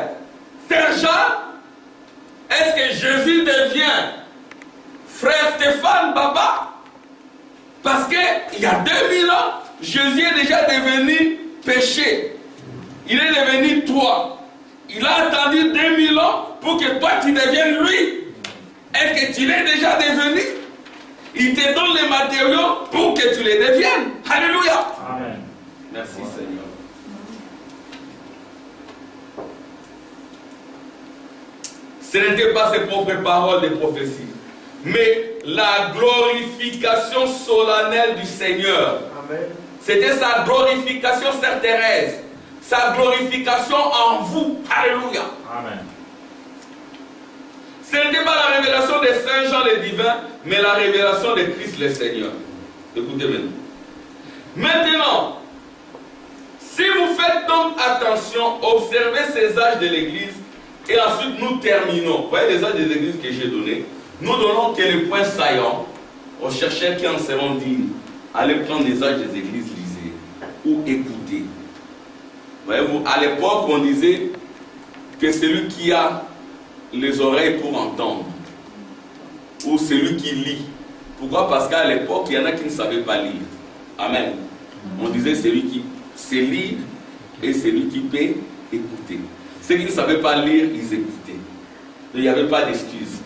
B: Sœur Jean? Est-ce que Jésus devient Frère Stéphane Baba? Parce qu'il y a 2000 ans, Jésus est déjà devenu péché. Il est devenu toi. Il a attendu 2000 ans pour que toi tu deviennes lui. Est-ce que tu l'es déjà devenu? Il te donne les matériaux pour que tu les deviennes. Alléluia.
C: Amen.
B: Merci Seigneur. Ce n'était pas ses propres paroles de prophétie, mais la glorification solennelle du Seigneur.
C: Amen.
B: C'était sa glorification, Sœur Thérèse. Sa glorification en vous. Alléluia.
C: Amen.
B: Ce n'était pas la révélation de Saint Jean le divin, mais la révélation de Christ le Seigneur. Écoutez maintenant. Maintenant, si vous faites donc attention, observez ces âges de l'Église et ensuite nous terminons. Vous voyez les âges des Églises que j'ai donnés. Nous donnons que les points saillants aux chercheurs qui en seront dignes. Allez prendre les âges des Églises, lisez ou écoutez. Voyez-vous, à l'époque, on disait que celui qui a les oreilles pour entendre, ou celui qui lit. Pourquoi? Parce qu'à l'époque, il y en a qui ne savaient pas lire. Amen. On disait celui qui sait lire et celui qui peut écouter. Ceux qui ne savaient pas lire, ils écoutaient. Il n'y avait pas d'excuses.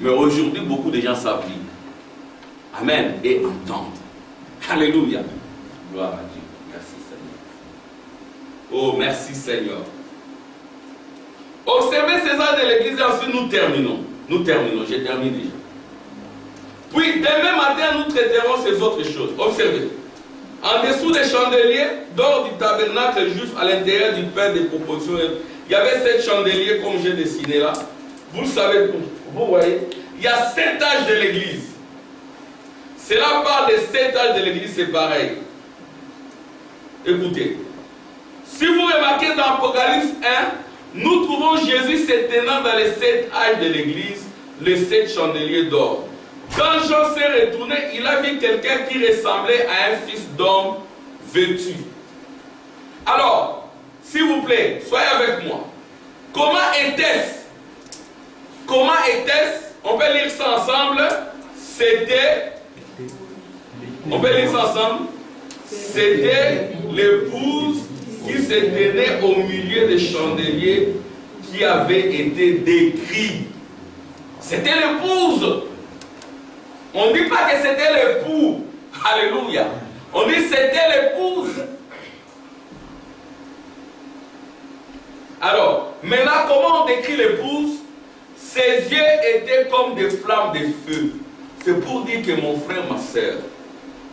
B: Mais aujourd'hui, beaucoup de gens savent lire. Amen. Et entendre. Alléluia. Gloire à Dieu. Merci Seigneur. Oh, merci Seigneur. Observez ces âges de l'Église et ensuite nous terminons. Nous terminons, j'ai terminé déjà. Puis demain matin, nous traiterons ces autres choses. Observez. En dessous des chandeliers d'or du tabernacle juif à l'intérieur du pain des propositions, il y avait 7 chandeliers comme j'ai dessiné là. Vous le savez, vous voyez, il y a 7 âges de l'Église. Cela parle des 7 âges de l'Église, c'est pareil. Écoutez. Si vous remarquez dans Apocalypse 1, nous trouvons Jésus se tenant dans les 7 âges de l'Église, les 7 chandeliers d'or. Quand Jean s'est retourné, il a vu quelqu'un qui ressemblait à un fils d'homme vêtu. Alors, s'il vous plaît, soyez avec moi. Comment était-ce? Comment était-ce? On peut lire ça ensemble. C'était... On peut lire ça ensemble. C'était l'épouse qui se tenait au milieu des chandeliers qui avaient été décrits. C'était l'épouse. On ne dit pas que c'était l'époux. Alléluia. On dit que c'était l'épouse. Alors, maintenant, comment on décrit l'épouse? Ses yeux étaient comme des flammes de feu. C'est pour dire que mon frère, ma soeur,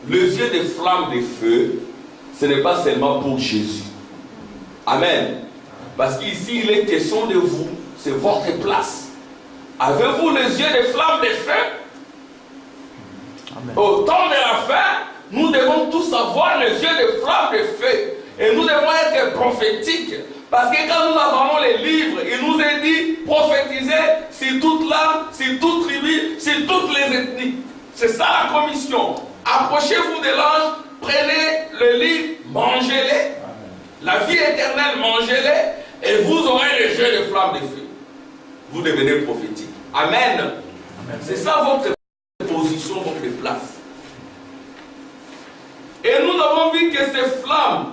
B: les yeux des flammes de feu, ce n'est pas seulement pour Jésus. Amen. Parce qu'ici, il est question de vous. C'est votre place. Avez-vous les yeux des flammes de feu? Amen. Au temps de la fin, nous devons tous avoir les yeux des flammes de feu. Et nous devons être prophétiques. Parce que quand nous avons les livres, il nous est dit prophétiser sur toute langue, sur toute tribu, sur toutes les ethnies. C'est ça la commission. Approchez-vous de l'ange, prenez le livre, mangez-les. La vie éternelle, mangez-les. Et vous aurez les yeux de flammes de feu. Vous devenez prophétique. Amen. Amen. C'est ça votre position, votre place. Et nous avons vu que ces flammes,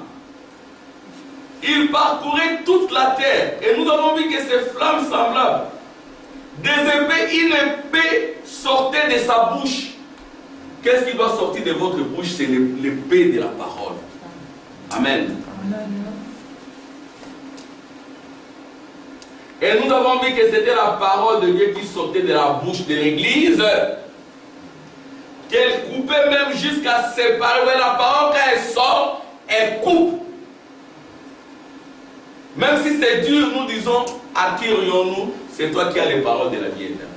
B: ils parcouraient toute la terre. Et nous avons vu que ces flammes semblables, des épées, une épée sortait de sa bouche. Qu'est-ce qui doit sortir de votre bouche? C'est l'épée de la parole. Amen. Et nous avons vu que c'était la parole de Dieu qui sortait de la bouche de l'Église. Qu'elle coupait même jusqu'à séparer. La parole, quand elle sort, elle coupe. Même si c'est dur, nous disons, à qui irions-nous? C'est toi qui as les paroles de la vie éternelle.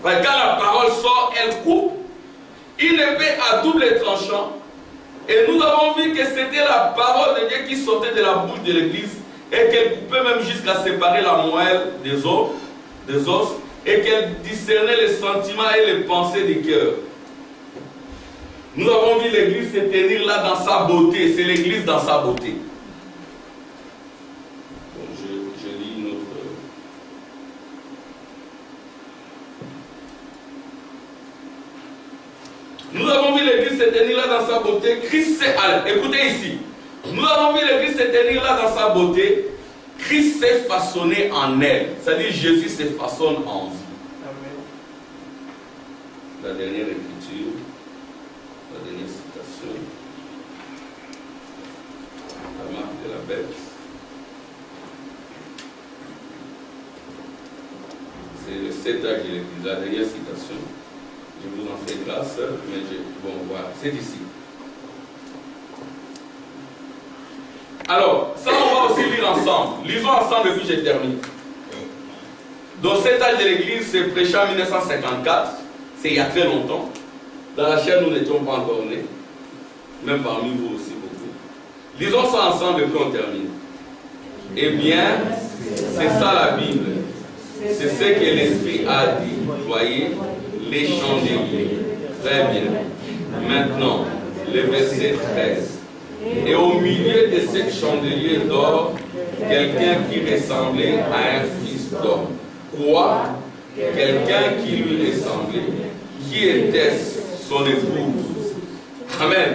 B: Parce que quand la parole sort, elle coupe. Une épée à double tranchant. Et nous avons vu que c'était la parole de Dieu qui sortait de la bouche de l'église et qu'elle coupait même jusqu'à séparer la moelle des os et qu'elle discernait les sentiments et les pensées du cœur. Nous avons vu l'église se tenir là dans sa beauté. C'est l'église dans sa beauté. Je lis une autre. Nous avons vu l'église se tenir là dans sa beauté. Christ s'est... Écoutez ici. Nous avons vu l'église se tenir là dans sa beauté. Christ s'est façonné en elle. C'est-à-dire Jésus se façonne en vous. Amen. La dernière écriture, la dernière citation, la marque de la bête. C'est le 7 âge de l'église, la dernière citation. Je vous en fais grâce, mais bon, voilà, c'est ici. Alors, ça on va aussi lire ensemble. Lisons ensemble et puis je termine. Donc cet âge de l'église, c'est prêché en 1954. C'est il y a très longtemps. Dans la chaîne, nous n'étions pas encore nés. Même parmi vous aussi beaucoup. Lisons ça ensemble et puis on termine. Eh bien, c'est ça la Bible. C'est ce que l'Esprit a dit. Voyez, les chandeliers. Très bien. Maintenant, le verset 13. Et au milieu de ce chandelier d'or, quelqu'un qui ressemblait à un fils d'homme. Quoi? Quelqu'un qui lui ressemblait. Qui était-ce? Son épouse. Amen.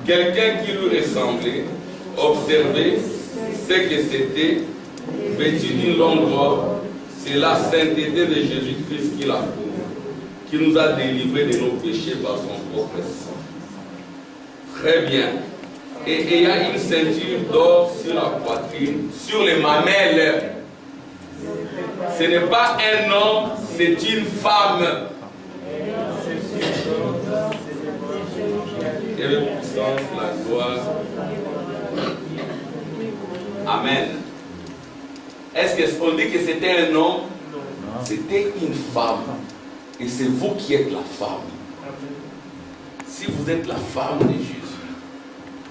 B: Quelqu'un qui lui ressemblait. Observez ce que c'était. Vêtu d'une longue robe. C'est la sainteté de Jésus-Christ qui la couvre, qui nous a délivrés de nos péchés par son propre sang. Très bien. Et il y a une ceinture d'or sur la poitrine, sur les mamelles. Ce n'est pas un homme, c'est une femme. Et la puissance, la gloire. Amen. Est-ce qu'on dit que c'était un homme? C'était une femme. Et c'est vous qui êtes la femme. Si vous êtes la femme de Jésus,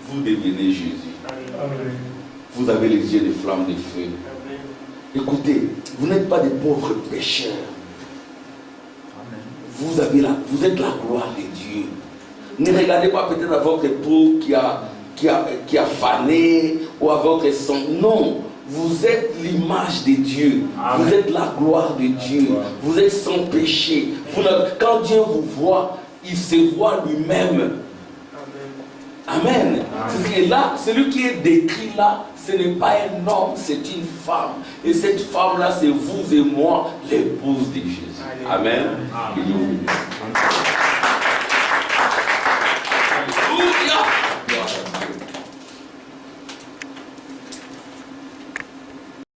B: vous devenez Jésus. Vous avez les yeux de flammes de feu. Écoutez, vous n'êtes pas des pauvres pécheurs. Vous êtes la gloire de Dieu. Ne regardez pas peut-être à votre époux qui a fané ou à votre sang. Non, vous êtes l'image de Dieu. Amen. Vous êtes la gloire de Dieu. Vous êtes sans péché. Quand Dieu vous voit, il se voit lui-même. Amen. Et là, celui qui est décrit là, ce n'est pas un homme, c'est une femme. Et cette femme-là, c'est vous et moi, l'épouse de Jésus. Amen. Amen.